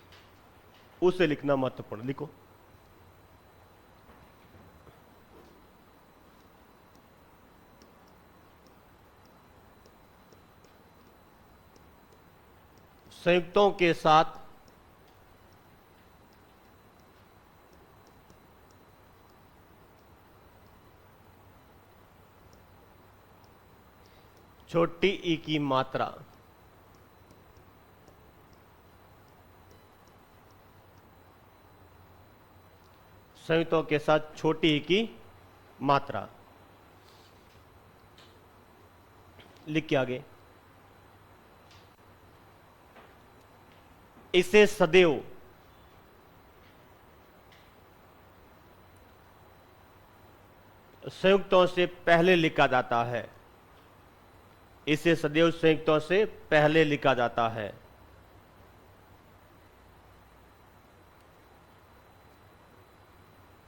उसे लिखना महत्वपूर्ण। लिखो संयुक्तों के साथ छोटी ई की मात्रा। संयुक्तों के साथ छोटी ई की मात्रा। लिख के आगे, इसे सदैव संयुक्तों से पहले लिखा जाता है। इसे सदैव संयुक्तों से पहले लिखा जाता है।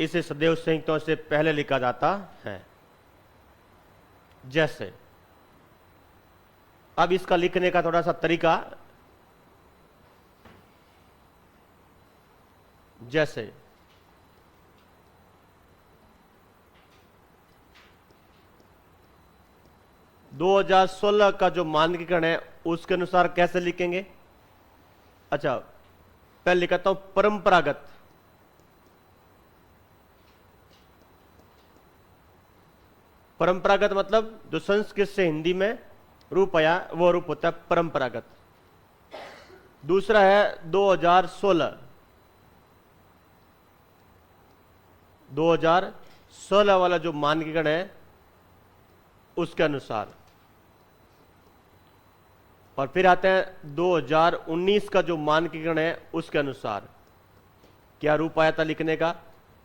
इसे सदैव संयुक्तों से पहले लिखा जाता है। जैसे, अब इसका लिखने का थोड़ा सा तरीका, जैसे दो 2016 का जो मानकीकरण है उसके अनुसार कैसे लिखेंगे। अच्छा, पहले लिखता हूं परंपरागत। परंपरागत मतलब जो संस्कृत से हिंदी में रूप आया वो रूप होता है परंपरागत। दूसरा है 2016 वाला जो मानकीकरण है उसके अनुसार। और फिर आते हैं 2019 का जो मानकीकरण है उसके अनुसार क्या रूप आया था लिखने का।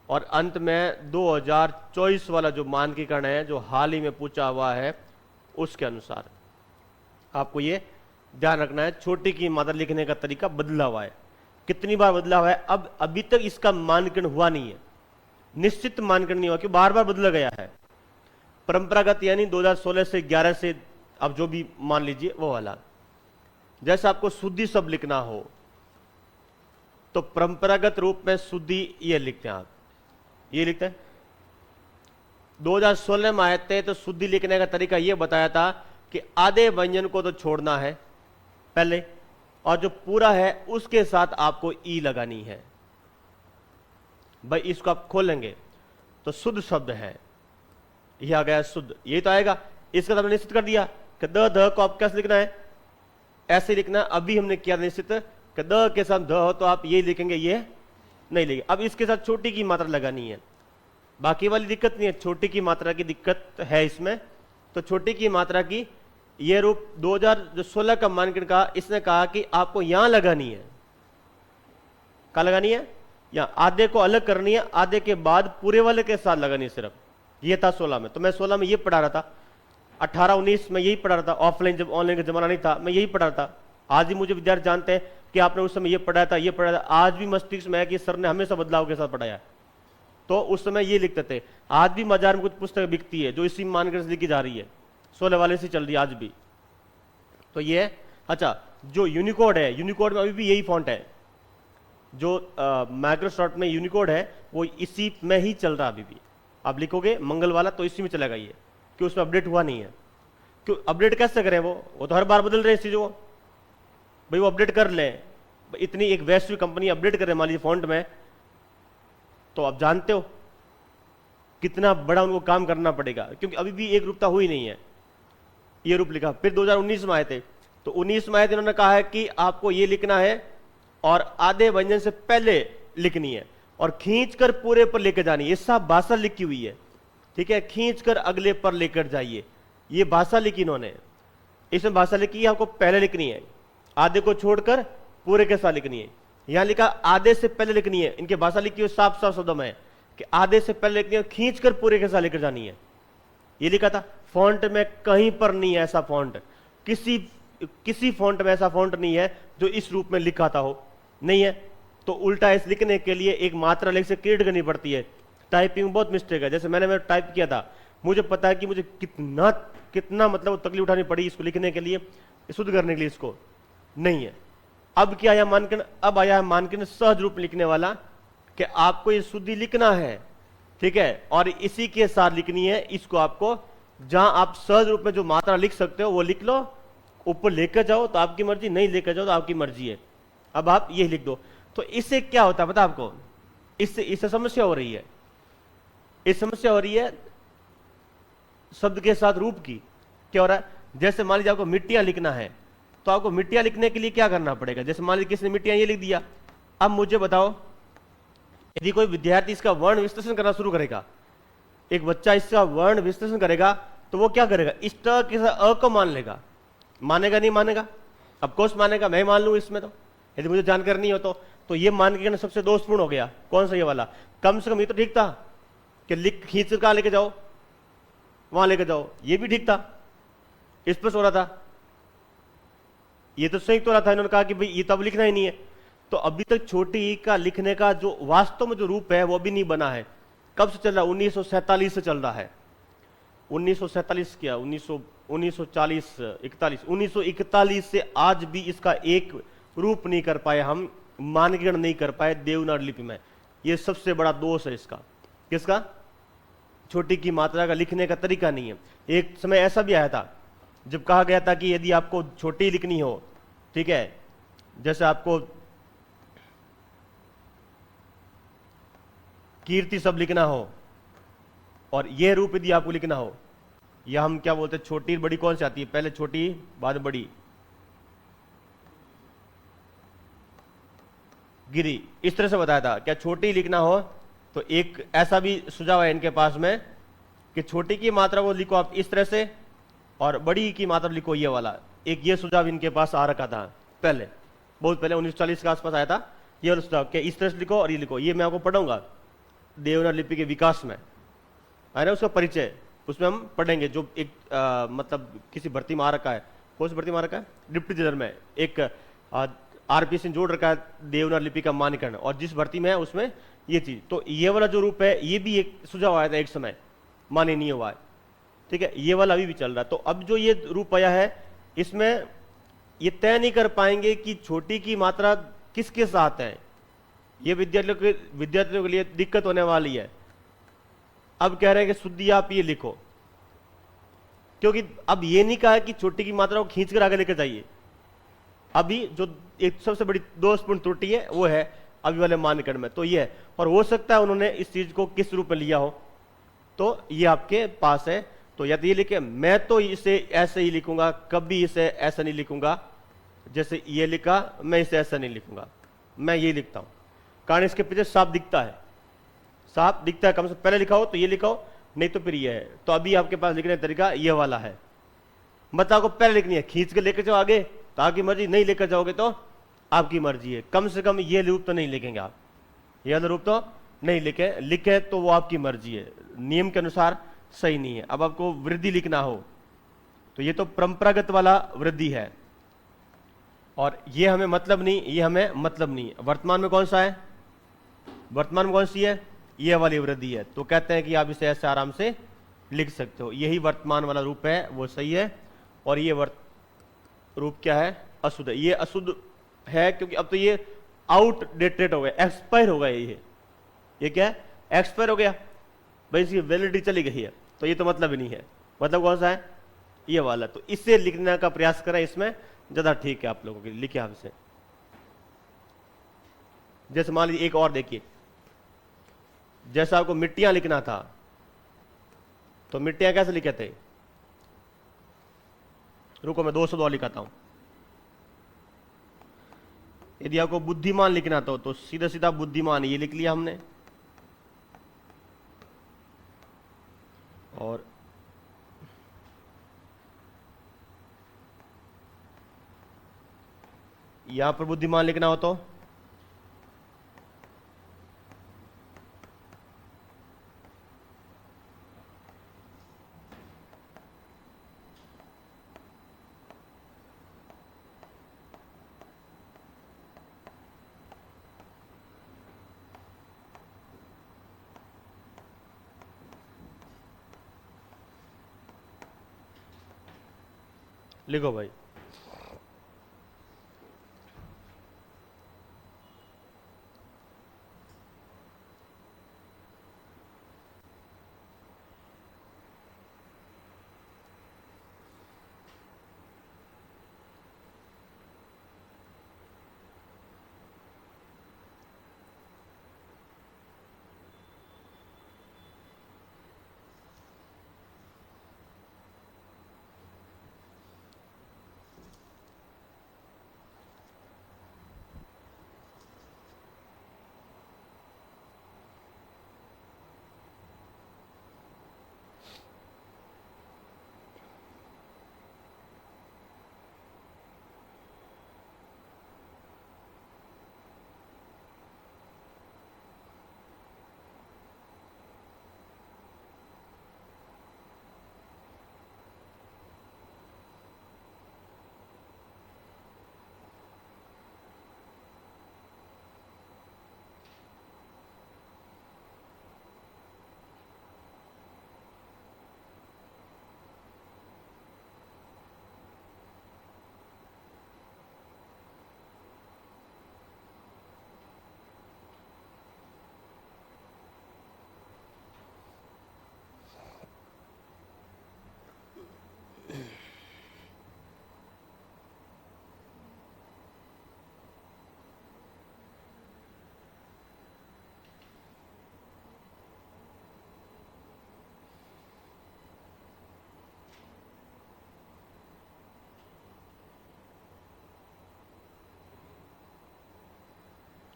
और अंत में 2024 वाला जो मानकीकरण है जो हाल ही में पूछा हुआ है उसके अनुसार। आपको ये ध्यान रखना है, छोटी की मात्रा लिखने का तरीका बदला हुआ है। कितनी बार बदला हुआ है, अब अभी तक इसका मानकीकरण हुआ नहीं है, निश्चित मानकीकरण नहीं हुआ क्योंकि बार बार बदला गया है। परंपरागत यानी 2016 से 11 से अब जो भी मान लीजिए वो वाला। जैसे आपको शुद्धि शब्द लिखना हो तो परंपरागत रूप में शुद्धि ये लिखते हैं, आप ये लिखते हैं। 2016 में आए थे तो शुद्धि लिखने का तरीका ये बताया था कि आधे व्यंजन को तो छोड़ना है पहले, और जो पूरा है उसके साथ आपको ई लगानी है। भाई इसको आप खोलेंगे तो शुद्ध शब्द है, ये आ गया शुद्ध, ये तो आएगा। इसका तो हमने निश्चित कर दिया कि द को आप कैसे लिखना है, ऐसे लिखना। अभी हमने किया निश्चित कि द के साथ ध हो तो आप ये लिखेंगे, ये नहीं लिखेंगे। अब इसके साथ छोटी की मात्रा लगानी है, बाकी वाली दिक्कत नहीं है, छोटी की मात्रा की दिक्कत है इसमें। तो छोटी की मात्रा की ये रूप 2016 का मानकीकरण का इसने कहा कि आपको यहां लगानी है। कहां लगानी है? यहां। आधे को अलग करनी है, आधे के बाद पूरे वाले के साथ लगानी है सिर्फ। ये था 16 में, तो मैं 16 में ये पढ़ा रहा था, 18-19 में यही पढ़ा रहा था। ऑफलाइन जब ऑनलाइन का जमाना नहीं था मैं यही पढ़ा रहा था। आज भी मुझे विद्यार्थी जानते हैं कि आपने उस समय ये पढ़ाया था, ये पढ़ाया था। आज भी मस्तिष्क में है कि सर ने हमेशा बदलाव के साथ पढ़ाया, तो उस समय ये लिखते थे। आज भी बाजार में कुछ पुस्तक बिकती है जो इसी मानकर से लिखी जा रही है, 16 वाले से चल रही है आज भी। तो ये अच्छा, जो यूनिकोड है, यूनिकोड में अभी भी यही फॉन्ट है, जो माइक्रोसॉफ्ट में यूनिकोड है वो इसी में ही चल रहा है अभी भी। आप लिखोगे मंगल वाला तो इसी में चलेगा ये, कि उसमें अपडेट हुआ नहीं है। क्यों अपडेट कैसे करें, वो तो हर बार बदल रहे हैं इस चीजों को। भाई वो अपडेट कर लें, इतनी एक वैश्विक कंपनी अपडेट करे मान लीजिए फॉन्ट में, तो आप जानते हो कितना बड़ा उनको काम करना पड़ेगा, क्योंकि अभी भी एक रूपता हुई नहीं है। ये रूप लिखा। फिर 2019 में आए थे, तो 19 में आए थे, उन्होंने कहा है कि आपको ये लिखना है और आधे व्यंजन से पहले लिखनी है और खींचकर पूरे पर लेकर जानी है। ये सब भाषा लिखी हुई है, ठीक है, खींचकर अगले पर लेकर जाइए। ये भाषा लिखी इन्होंने, इसमें भाषा लिखी है आपको पहले लिखनी है, आधे को छोड़कर पूरे के साथ लिखनी है। यहां लिखा आधे से पहले लिखनी है, इनके भाषा लिखी हुई साफ साफ शब्दों में कि आधे से पहले लिखनी है, खींचकर पूरे के साथ लेकर जानी है। ये लिखा था। फॉन्ट में कहीं पर नहीं है ऐसा फॉन्ट, किसी फॉन्ट में ऐसा फॉन्ट नहीं है जो इस रूप में लिखा था हो, नहीं है। तो उल्टा इस लिखने के लिए एक मात्रा लेख से क्रिएट करनी पड़ती है। टाइपिंग बहुत मिस्टेक है। जैसे मैंने टाइप किया था मुझे पता है कि मुझे कितना कितना मतलब तकलीफ उठानी पड़ी इसको लिखने के लिए, शुद्ध करने के लिए इसको, नहीं है। अब क्या आया मानकन, अब आया है मानकन सहज रूप लिखने वाला, कि आपको ये शुद्धि लिखना है, ठीक है, और इसी के साथ लिखनी है इसको। आपको जहां आप सहज रूप में जो मात्रा लिख सकते हो वो लिख लो, ऊपर लेकर जाओ तो आपकी मर्जी, नहीं लेकर जाओ तो आपकी मर्जी है। अब आप ये लिख दो। तो इससे क्या होता है पता आपको, इससे समस्या हो रही है, इस समस्या हो रही है शब्द के साथ रूप की। क्या हो रहा है, जैसे मान लीजिए आपको मिट्टियां लिखना है, तो आपको मिट्टियां लिखने के लिए क्या करना पड़ेगा, जैसे मान लीजिए किसी ने मिट्टियां ये लिख दिया। अब मुझे बताओ, यदि कोई विद्यार्थी इसका वर्ण विश्लेषण करना शुरू करेगा, एक बच्चा इसका वर्ण विश्लेषण करेगा, तो वो क्या करेगा, इस ट के साथ अ को मान लेगा। मानेगा नहीं मानेगा, ऑफकोर्स मानेगा, मैं मान लूं इसमें, तो यदि मुझे जानकारी नहीं हो तो ये मान के सबसे दोषपूर्ण हो गया। कौन सा, ये वाला। कम से कम ये तो ठीक था कि लिख खींच कर कहां लेके जाओ, वहां लेके जाओ, ये भी ठीक था, स्पष्ट हो रहा था, ये तो संयुक्त हो रहा था। इन्होंने कहा कि भाई ये तो अब लिखना ही नहीं है। तो अभी तक छोटी ई का लिखने का जो वास्तव में जो रूप है वो भी नहीं बना है। कब से चल रहा है, 1947 से चल रहा है। 1947 क्या, 1940 41 1941 से आज भी इसका एक रूप नहीं कर पाए हम, मानकीकरण नहीं कर पाए देवनागरी लिपि में। यह सबसे बड़ा दोष है इसका। किसका, छोटी की मात्रा का लिखने का तरीका नहीं है। एक समय ऐसा भी आया था जब कहा गया था कि यदि आपको छोटी लिखनी हो, ठीक है, जैसे आपको कीर्ति शब्द लिखना हो और यह रूप यदि आपको लिखना हो, या हम क्या बोलते हैं, छोटी बड़ी कौन सी आती है, पहले छोटी बाद बड़ी, गिरी, इस तरह से बताया था। क्या छोटी लिखना हो तो एक ऐसा भी सुझाव है इनके पास में कि छोटी की मात्रा को लिखो आप इस तरह से और बड़ी की मात्रा लिखो ये वाला। एक ये सुझाव इनके पास आ रखा था पहले, बहुत पहले 1940 के आसपास आया था ये वाला सुझाव कि इस तरह से लिखो और ये लिखो। ये मैं आपको पढ़ाऊंगा देवनागरी लिपि के विकास में, है ना, उसका परिचय उसमें हम पढ़ेंगे। जो एक मतलब किसी भर्ती में आ रखा है, कौन सी भर्ती में आ रखा है, डिप्टी जनरल में एक आरपीएस ने जोड़ रखा है देवनागरी लिपि का मानकीकरण, और जिस भर्ती में है उसमें ये चीज। तो ये वाला जो रूप है ये भी एक सुझाव आया था एक समय, मान्य नहीं हुआ है, ठीक है, ये वाला अभी भी चल रहा है। तो अब जो ये रूप आया है इसमें ये तय नहीं कर पाएंगे कि छोटी की मात्रा किसके साथ है। ये विद्यार्थियों के लिए दिक्कत होने वाली है। अब कह रहे हैं कि शुद्धि आप ये लिखो, क्योंकि अब ये नहीं कहा कि छोटी की मात्रा को खींच कर आगे लेकर जाइए। अभी जो एक सबसे बड़ी दोषपूर्ण त्रुटि है वो है अभी वाले मानकरण में, तो ये है। और हो सकता है उन्होंने इस चीज को किस रूप में लिया हो, तो ये आपके पास है। तो या तो ये लिखे, मैं तो इसे ऐसे ही लिखूंगा, कभी इसे ऐसा नहीं लिखूंगा जैसे ये लिखा, मैं इसे ऐसा नहीं लिखूंगा, मैं ये लिखता हूं। कारण इसके पीछे साफ दिखता है, साफ दिखता है। कम से पहले लिखा हो तो ये लिखो, नहीं तो फिर ये है। तो अभी आपके पास लिखने का तरीका ये वाला है। मतलब को पहले लिखनी है, खींच के लेकर जाओ आगे तो आपकी मर्जी, नहीं लेकर जाओगे तो आपकी मर्जी है। कम से कम ये रूप तो नहीं लिखेंगे आप, ये वाला रूप तो नहीं लिखे तो वो आपकी मर्जी है, नियम के अनुसार सही नहीं है। अब आपको वृद्धि लिखना हो तो ये तो परंपरागत वाला वृद्धि है, और ये हमें मतलब नहीं, ये हमें मतलब नहीं। वर्तमान में कौन सा है, वर्तमान में कौन सी है, ये वाली वृद्धि है। तो कहते हैं कि आप इसे ऐसे आराम से लिख सकते हो, यही वर्तमान वाला रूप है, वो सही है। और ये रूप क्या है, अशुद्ध है। ये अशुद्ध है क्योंकि अब तो ये आउटडेटेड हो गया, एक्सपायर हो गया। ये क्या है, एक्सपायर हो गया भाई, इसकी वैलिडिटी चली गई है, तो ये तो मतलब ही नहीं है। मतलब कौन सा है, ये वाला। तो इससे लिखने का प्रयास करें, इसमें ज्यादा ठीक है आप लोगों के लिए। लिखे आपसे, जैसे मान लीजिए एक और देखिए, जैसा आपको मिट्टियां लिखना था तो मिट्टियां कैसे लिखे थे, रुको मैं 200 लिखाता हूं। यदि आपको बुद्धिमान लिखना था तो सीधा सीधा बुद्धिमान ये लिख लिया हमने, और यहां पर बुद्धिमान लिखना हो तो लिखो भाई।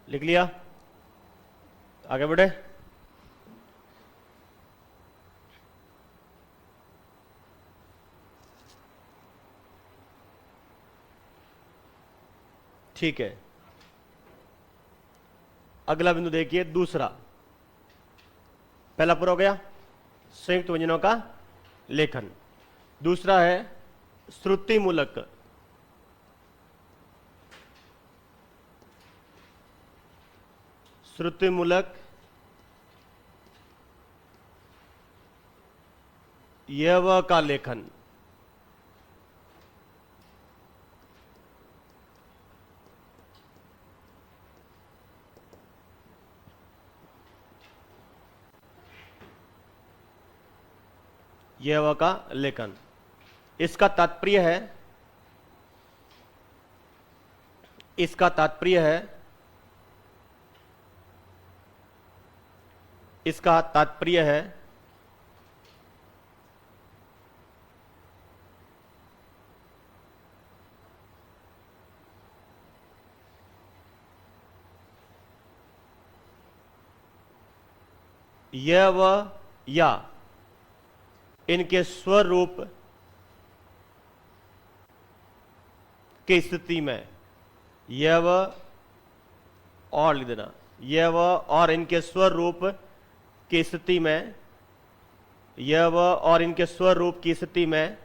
लिख लिया, आगे बढ़े। ठीक है, अगला बिंदु देखिए, दूसरा। पहला पूरा हो गया, संयुक्त व्यंजनों का लेखन। दूसरा है श्रुति मूलक। श्रुति मूलक यव का लेखन। यव का लेखन, इसका तात्पर्य है, इसका तात्पर्य है, इसका तात्पर्य है यव या इनके स्वरूप की स्थिति में, यव और लिख देना, यव और इनके स्वरूप की स्थिति में, यव और इनके स्वरूप की स्थिति में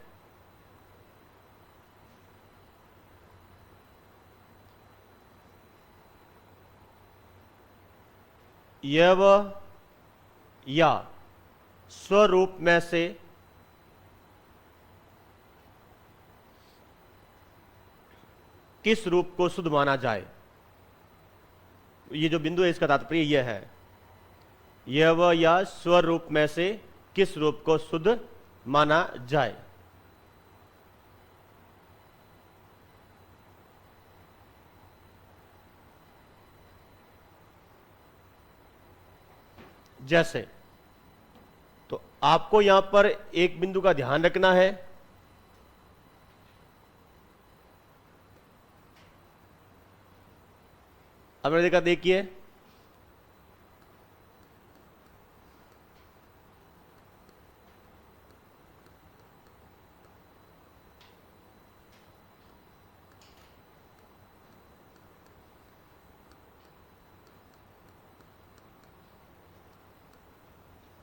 यव या स्वरूप में से किस रूप को शुद्ध माना जाए। ये जो बिंदु है इसका तात्पर्य यह है, यव या स्वरूप में से किस रूप को शुद्ध माना जाए। जैसे, तो आपको यहां पर एक बिंदु का ध्यान रखना है, अब देखा, देखिए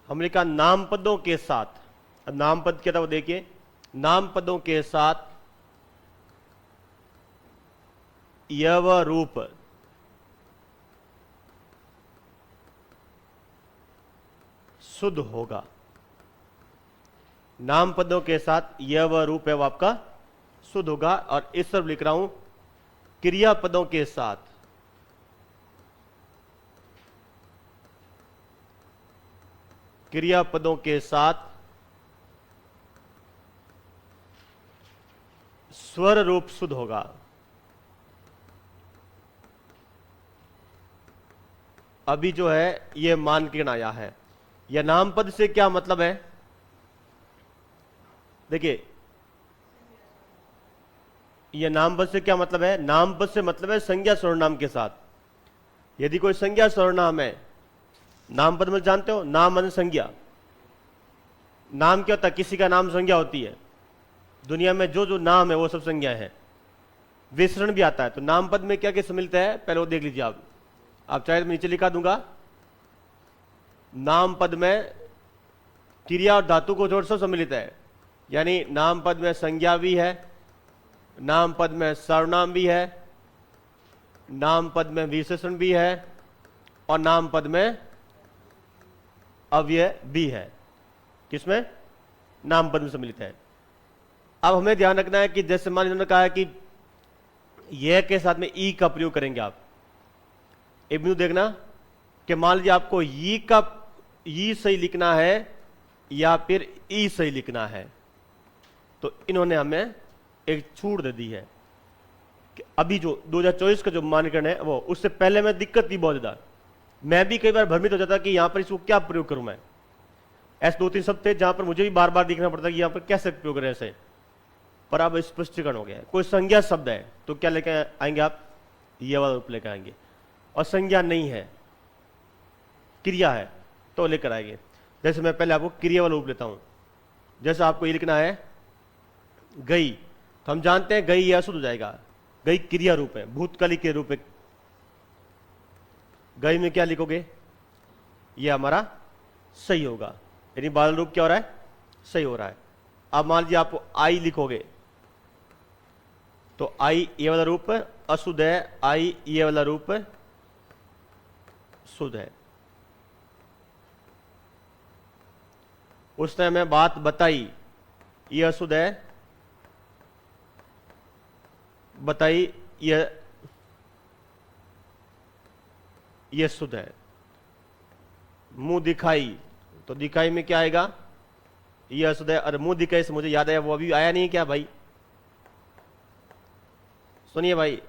हमने लिखा नाम पदों के साथ, नाम पद क्या था वो देखिए, नाम पदों के साथ यव रूप शुद्ध होगा। नाम पदों के साथ यव रूप है वो आपका शुद्ध होगा। और इस तरफ लिख रहा हूं क्रियापदों के साथ, क्रियापदों के साथ स्वर रूप शुद्ध होगा। अभी जो है यह मानकीकरण आया है। यह नामपद से क्या मतलब है? देखिए, यह नामपद से क्या मतलब है? नामपद से मतलब है संज्ञा सर्वनाम के साथ। यदि कोई संज्ञा सर्वनाम है, नामपद में जानते हो, नाम माने संज्ञा। नाम क्या होता है? किसी का नाम संज्ञा होती है। दुनिया में जो जो नाम है वो सब संज्ञा है। विसरण भी आता है। तो नामपद में क्या क्या सम्मिलित है, पहले वो देख लीजिए। आप चाहे तो मैं नीचे लिखा दूंगा। नामपद में क्रिया और धातु को जोड़ सब सम्मिलित है। यानी नामपद में संज्ञा भी है, नामपद में सर्वनाम भी है, नामपद में विशेषण भी है, और नामपद में अव्यय भी है। किसमें? नामपद में सम्मिलित है। अब हमें ध्यान रखना है कि जैसे मान लीजिए कहा है कि यह के साथ में ई का प्रयोग करेंगे आप। एक बिंदु देखना कि मान लीजिए आपको ई का ई सही लिखना है या फिर ई सही लिखना है, तो इन्होंने हमें एक छूट दे दी है कि अभी जो 2024 का जो मानकीकरण है वो, उससे पहले में दिक्कत थी बहुत ज्यादा। मैं भी कई बार भ्रमित हो जाता कि यहां पर इसको क्या प्रयोग करूं मैं। ऐसे 2-3 शब्द थे जहां पर मुझे भी बार बार देखना पड़ता कि यहां पर कैसे प्रयोग करें ऐसे। पर अब स्पष्टीकरण हो गया है। कोई संज्ञा शब्द है तो क्या लेके आएंगे आप? ये वाला रूप लेकर आएंगे। और संज्ञा नहीं है, क्रिया है, तो लेकर आएंगे। जैसे मैं पहले आपको क्रिया वाला रूप लेता हूं। जैसे आपको ये लिखना है गई, तो हम जानते हैं गई यह शुद्ध हो जाएगा। गई क्रिया रूप है, भूतकाली के रूप है। गई में क्या लिखोगे? यह हमारा सही होगा। यानी बादल रूप क्या हो रहा है? सही हो रहा है। अब मान लीजिए आप आई लिखोगे तो आई ये वाला रूप अशुद्ध है, आई ये वाला रूप शुद्ध है। उसने हमें बात बताई, ये अशुद्ध है, बताई ये शुद्ध है। मुंह दिखाई, तो दिखाई में क्या आएगा? ये अशुद्ध है। अरे मुंह दिखाई से मुझे याद आया, वो अभी आया नहीं क्या भाई? सुनिए भाई,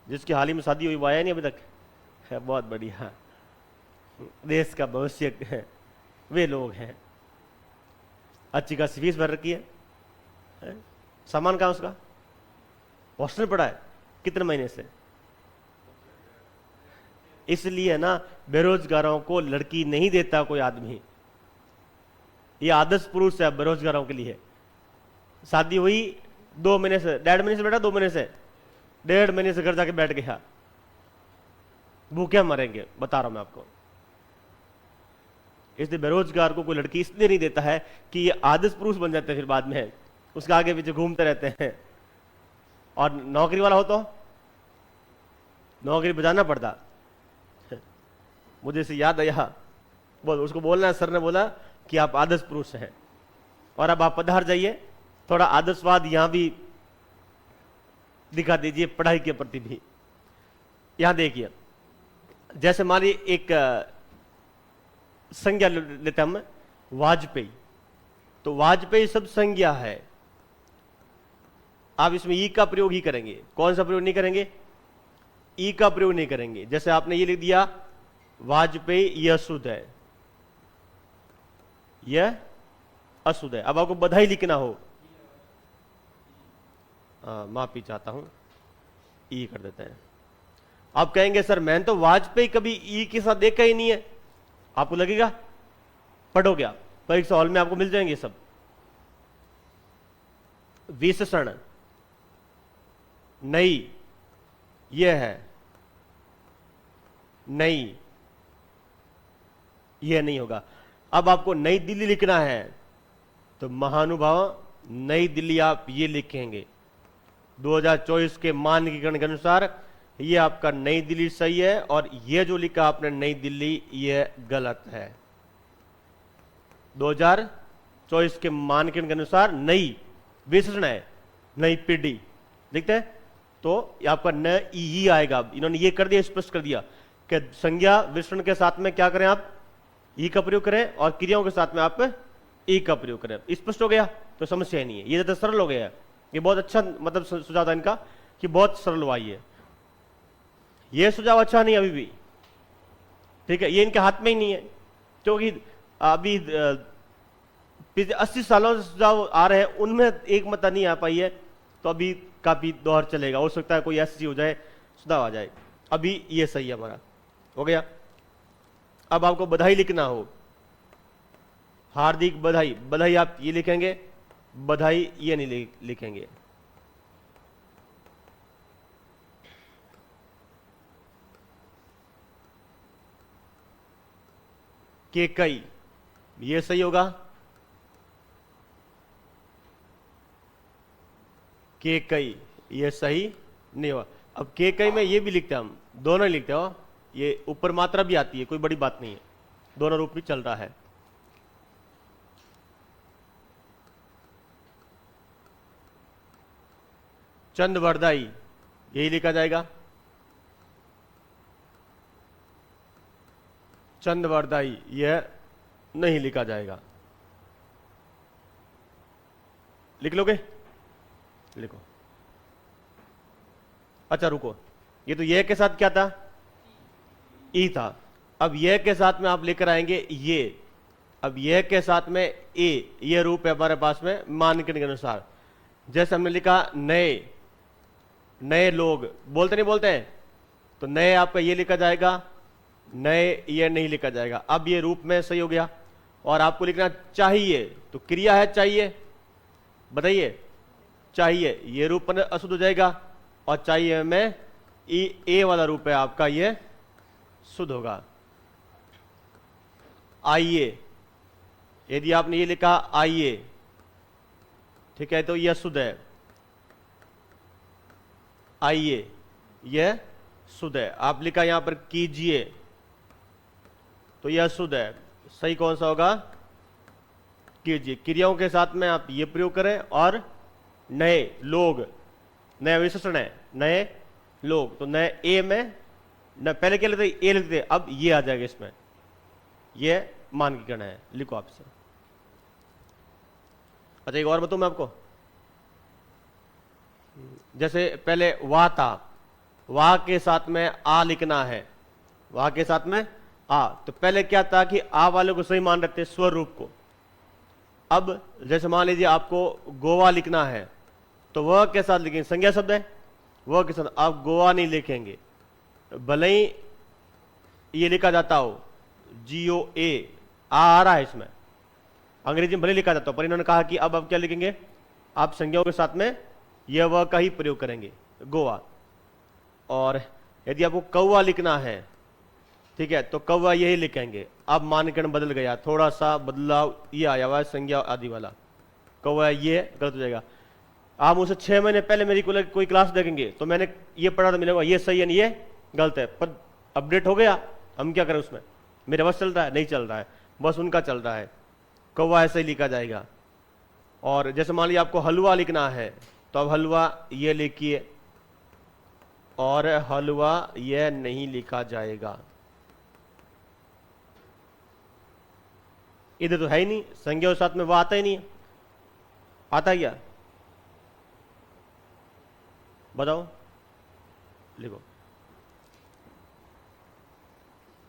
जिसकी हाल ही में शादी हुई वो आया नहीं अभी तक है। बहुत बढ़िया, देश का भविष्य है वे लोग हैं। अच्छी खासी फीस भर रखी है। सामान कहां उसका? हॉस्टल पड़ा है। कितने महीने से? इसलिए ना बेरोजगारों को लड़की नहीं देता कोई आदमी। ये आदर्श पुरुष है बेरोजगारों के लिए। शादी हुई 2 महीने से, 1.5 महीने से बेटा, 2 महीने से, 1.5 महीने से घर जाके बैठ गया। भूखे मरेंगे, बता रहा हूं मैं आपको। इसलिए बेरोजगार को कोई लड़की इसलिए नहीं देता है कि ये आदर्श पुरुष बन जाते हैं, फिर बाद में उसके आगे पीछे घूमते रहते हैं। और नौकरी वाला हो तो नौकरी बजाना पड़ता। मुझे इसे याद आया, उसको बोलना, सर ने बोला कि आप आदर्श पुरुष हैं और अब आप पधार जाइए, थोड़ा आदर्शवाद यहां भी दिखा दीजिए पढ़ाई के प्रति भी। यहां देखिए, जैसे हमारी एक संज्ञा लेते हम वाजपेयी, तो वाजपेयी शब्द संज्ञा है। आप इसमें ई का प्रयोग ही करेंगे। कौन सा प्रयोग नहीं करेंगे? ई का प्रयोग नहीं करेंगे। जैसे आपने ये लिख दिया वाजपेयी, यह शुद्ध है, यह अशुद्ध है। अब आपको बधाई लिखना हो, माफी चाहता हूं, ई कर देते हैं। आप कहेंगे सर मैंने तो वाजपेयी कभी ई के साथ देखा ही नहीं है। आपको लगेगा, पढ़ोगे आप परीक्षा हॉल में, आपको मिल जाएंगे सब। विशेषण नई, यह है नई, यह नहीं होगा। अब आपको नई दिल्ली लिखना है तो महानुभाव नई दिल्ली आप ये लिखेंगे। 2024 के मानकीकरण के अनुसार ये आपका नई दिल्ली सही है, और ये जो लिखा आपने नई दिल्ली ये गलत है। 2024 के मानकीकरण के अनुसार नई विशेषण है, नई पीढ़ी, देखते हैं। तो ये आपका न ई आएगा। इन्होंने ये कर दिया, स्पष्ट कर दिया कि संज्ञा विशेषण के साथ में क्या करें आप, ई का प्रयोग करें, और क्रियाओं के साथ में आप ई का प्रयोग करें। स्पष्ट हो गया, तो समस्या ही नहीं है। ये ज्यादा सरल हो गया है। ये बहुत अच्छा मतलब सुझाव था इनका कि बहुत सरल हुआ ये सुझाव अच्छा नहीं अभी भी, ठीक है। ये इनके हाथ में ही नहीं है, क्योंकि अभी पिछले 80 सालों से सुझाव आ रहे हैं, उनमें एक मत नहीं आ पाई है। तो अभी काफी दौर चलेगा, हो सकता है कोई ऐसी चीज हो जाए, सुझाव आ जाए। अभी ये सही है, हमारा हो गया। अब आपको बधाई लिखना हो, हार्दिक बधाई, बधाई आप ये लिखेंगे, बधाई ये नहीं लिखेंगे। के कई, ये सही होगा। के कई ये सही नहीं होगा। अब के कई में ये भी लिखते हैं, हम दोनों ही लिखते हो। ये ऊपर मात्रा भी आती है, कोई बड़ी बात नहीं है, दोनों रूप भी चल रहा है। चंद वरदाई, यही लिखा जाएगा, चंद वरदाई यह नहीं लिखा जाएगा। लिख लोगे, लिखो। अच्छा रुको, ये तो यह के साथ क्या था, ई था। अब यह के साथ में आप लेकर आएंगे ये। अब यह के साथ में ए, ये रूप है हमारे पास में मानक के अनुसार। जैसे हमने लिखा नए, नए लोग, बोलते नहीं बोलते हैं, तो नए आपका ये लिखा जाएगा, नए ये नहीं लिखा जाएगा। अब ये रूप में सही हो गया। और आपको लिखना चाहिए, तो क्रिया है चाहिए, बताइए चाहिए, ये रूप में अशुद्ध हो जाएगा। और चाहिए में ए वाला रूप है आपका, ये शुद्ध होगा। आइए, यदि आपने ये लिखा आइए, ठीक है, तो यह शुद्ध है। आइए यह शुद्ध है। आप लिखा यहां पर कीजिए, तो यह शुद्ध है। सही कौन सा होगा, कीजिए। क्रियाओं के साथ में आप ये प्रयोग करें। और नए लोग, नया विशेषण है, नए लोग, तो नए ए में न, पहले क्या लेते, ए लिखते, अब ये आ जाएगा इसमें, ये मानकीकरण है। लिखो आपसे। अच्छा एक और बताऊं मैं आपको, जैसे पहले वाह था, वाह के साथ में आ लिखना है, वाह के साथ में आ। तो पहले क्या था कि आ वाले को सही मान रहे थे, स्वर रूप को। अब जैसे मान लीजिए आपको गोवा लिखना है, तो वह के साथ लिखेंगे, संज्ञा शब्द है, वह के साथ आप गोवा नहीं लिखेंगे। भले ही ये लिखा जाता हो GOA, आ रहा है इसमें, अंग्रेजी में भले लिखा जाता हो, पर इन्होंने कहा कि अब आप क्या लिखेंगे, आप संज्ञाओं के साथ में यह वह का ही प्रयोग करेंगे, गोवा। और यदि आपको कौवा लिखना है, ठीक है, तो कौवा यही लिखेंगे। अब मानकरण बदल गया, थोड़ा सा बदलाव ये आया हुआ है संज्ञा आदि वाला, कौवा ये गलत हो जाएगा। आप मुझसे 6 महीने पहले मेरी कोई क्लास देखेंगे, तो मैंने ये पढ़ा था, मिलेगा ये सही है नहीं ये गलत है, पर अपडेट हो गया, हम क्या करें उसमें, मेरा बस चल रहा है, नहीं चल रहा है, बस उनका चल रहा है। कौवा ऐसे ही लिखा जाएगा। और जैसे मान लीजिए आपको हलवा लिखना है, तो अब हलवा ये लिखिए, और हलवा यह नहीं लिखा जाएगा। इधर तो है ही नहीं, संज्ञा के साथ में वह आता ही नहीं है। आता क्या, बताओ, लिखो।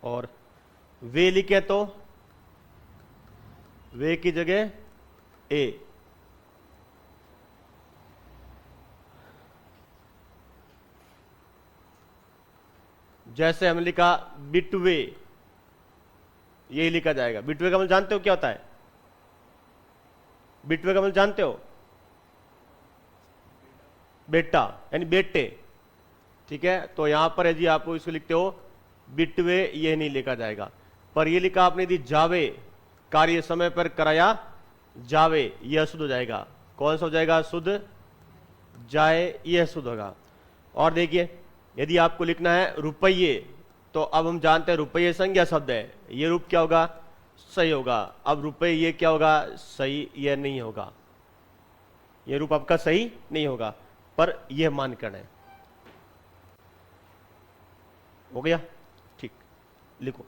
और वे लिखे तो वे की जगह ए। जैसे हमने लिखा बिटवे, यही लिखा जाएगा। बिटवे का मतलब जानते हो क्या होता है, बिटवे का मतलब जानते हो, बेटा यानी बेटे, ठीक है। तो यहां पर यदि आप इसको लिखते हो बिटवे, यह नहीं लिखा जाएगा। पर यह लिखा आपने यदि जावे, कार्य समय पर कराया जावे, यह शुद्ध हो जाएगा। कौन सा हो जाएगा, शुद्ध, जाए, यह शुद्ध होगा। और देखिए यदि आपको लिखना है रुपये, तो अब हम जानते हैं रुपये संज्ञा शब्द है, यह रूप क्या होगा, सही होगा। अब रुपये ये क्या होगा, सही, यह नहीं होगा। ये रूप आपका सही नहीं होगा, पर यह मानकण है। हो गया? ठीक, लिखो।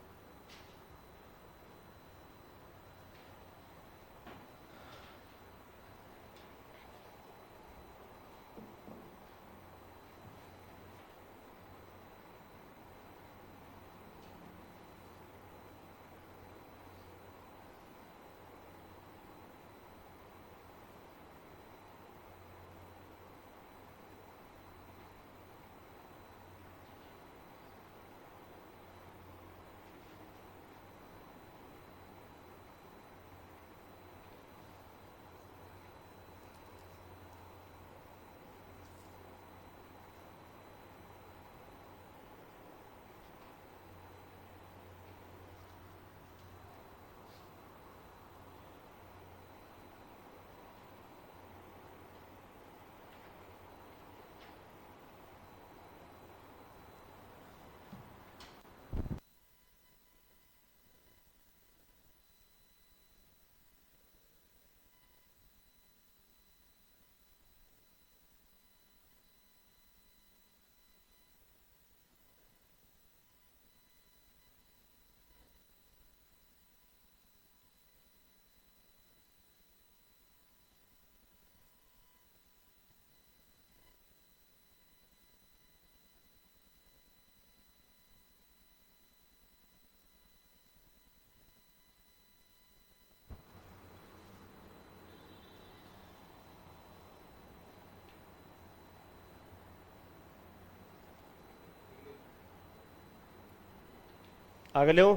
अगले हो,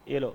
ये लो।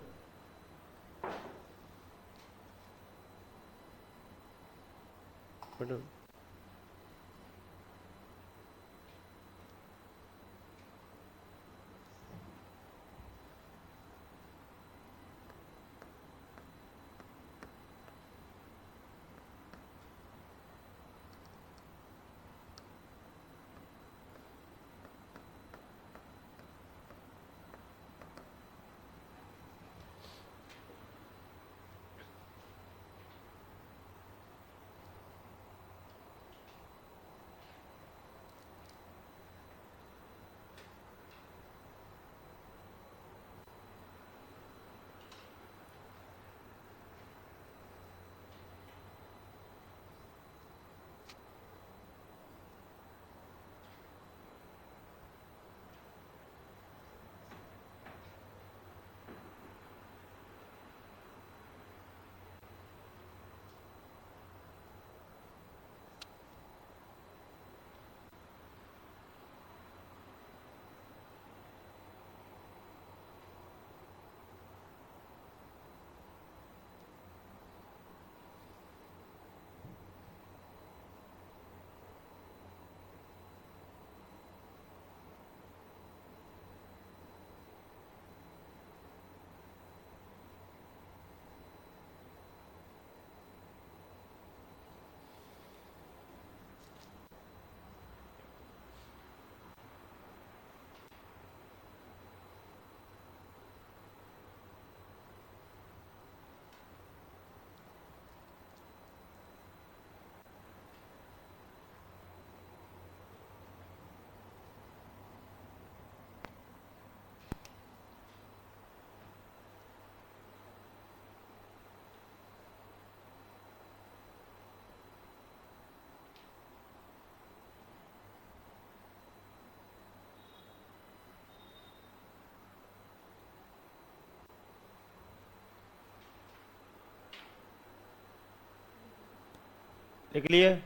लिख लिए?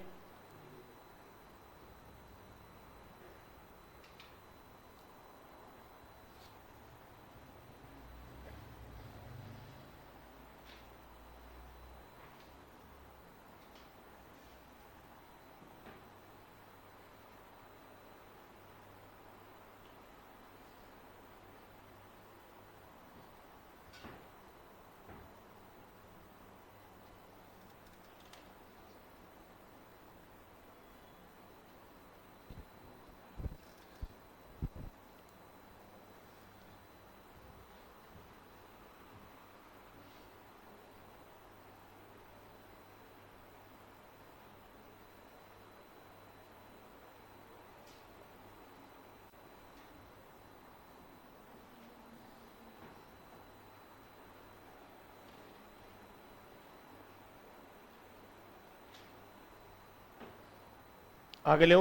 आगे ले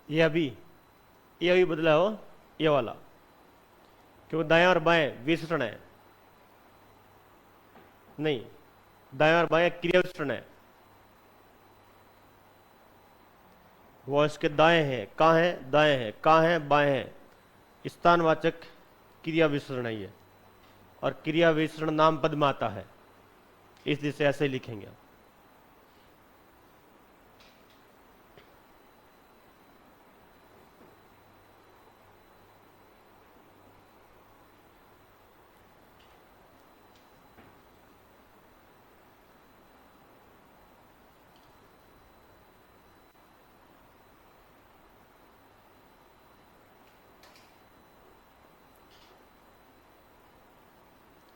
ये अभी बदला हो, ये वाला, क्योंकि दाएं और बाएं विशेषण है, नहीं, दाएं और बाएं क्रिया विशेषण है, वो इसके दाएं हैं, कहाँ है, दाएं हैं, कहाँ है, बाएं हैं, स्थानवाचक क्रिया विशेषण है ये, और क्रिया विशेषण नाम पद में आता है, इसलिए से ऐसे ही लिखेंगे।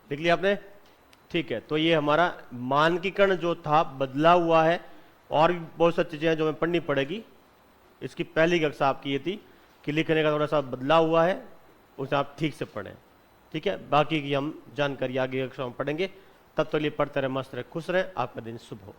लिख लिया आपने? ठीक है, तो ये हमारा मानकीकरण जो था बदला हुआ है, और भी बहुत सारी चीजें हैं जो हमें पढ़नी पड़ेगी। इसकी पहली कक्षा आपकी ये थी कि लिखने का थोड़ा सा बदला हुआ है, उसे आप ठीक से पढ़ें। ठीक है, बाकी की हम जानकारी आगे कक्षा में पढ़ेंगे। तब तक लिए पढ़ते रहे, मस्त रहे, खुश रहे। आपका दिन शुभ हो।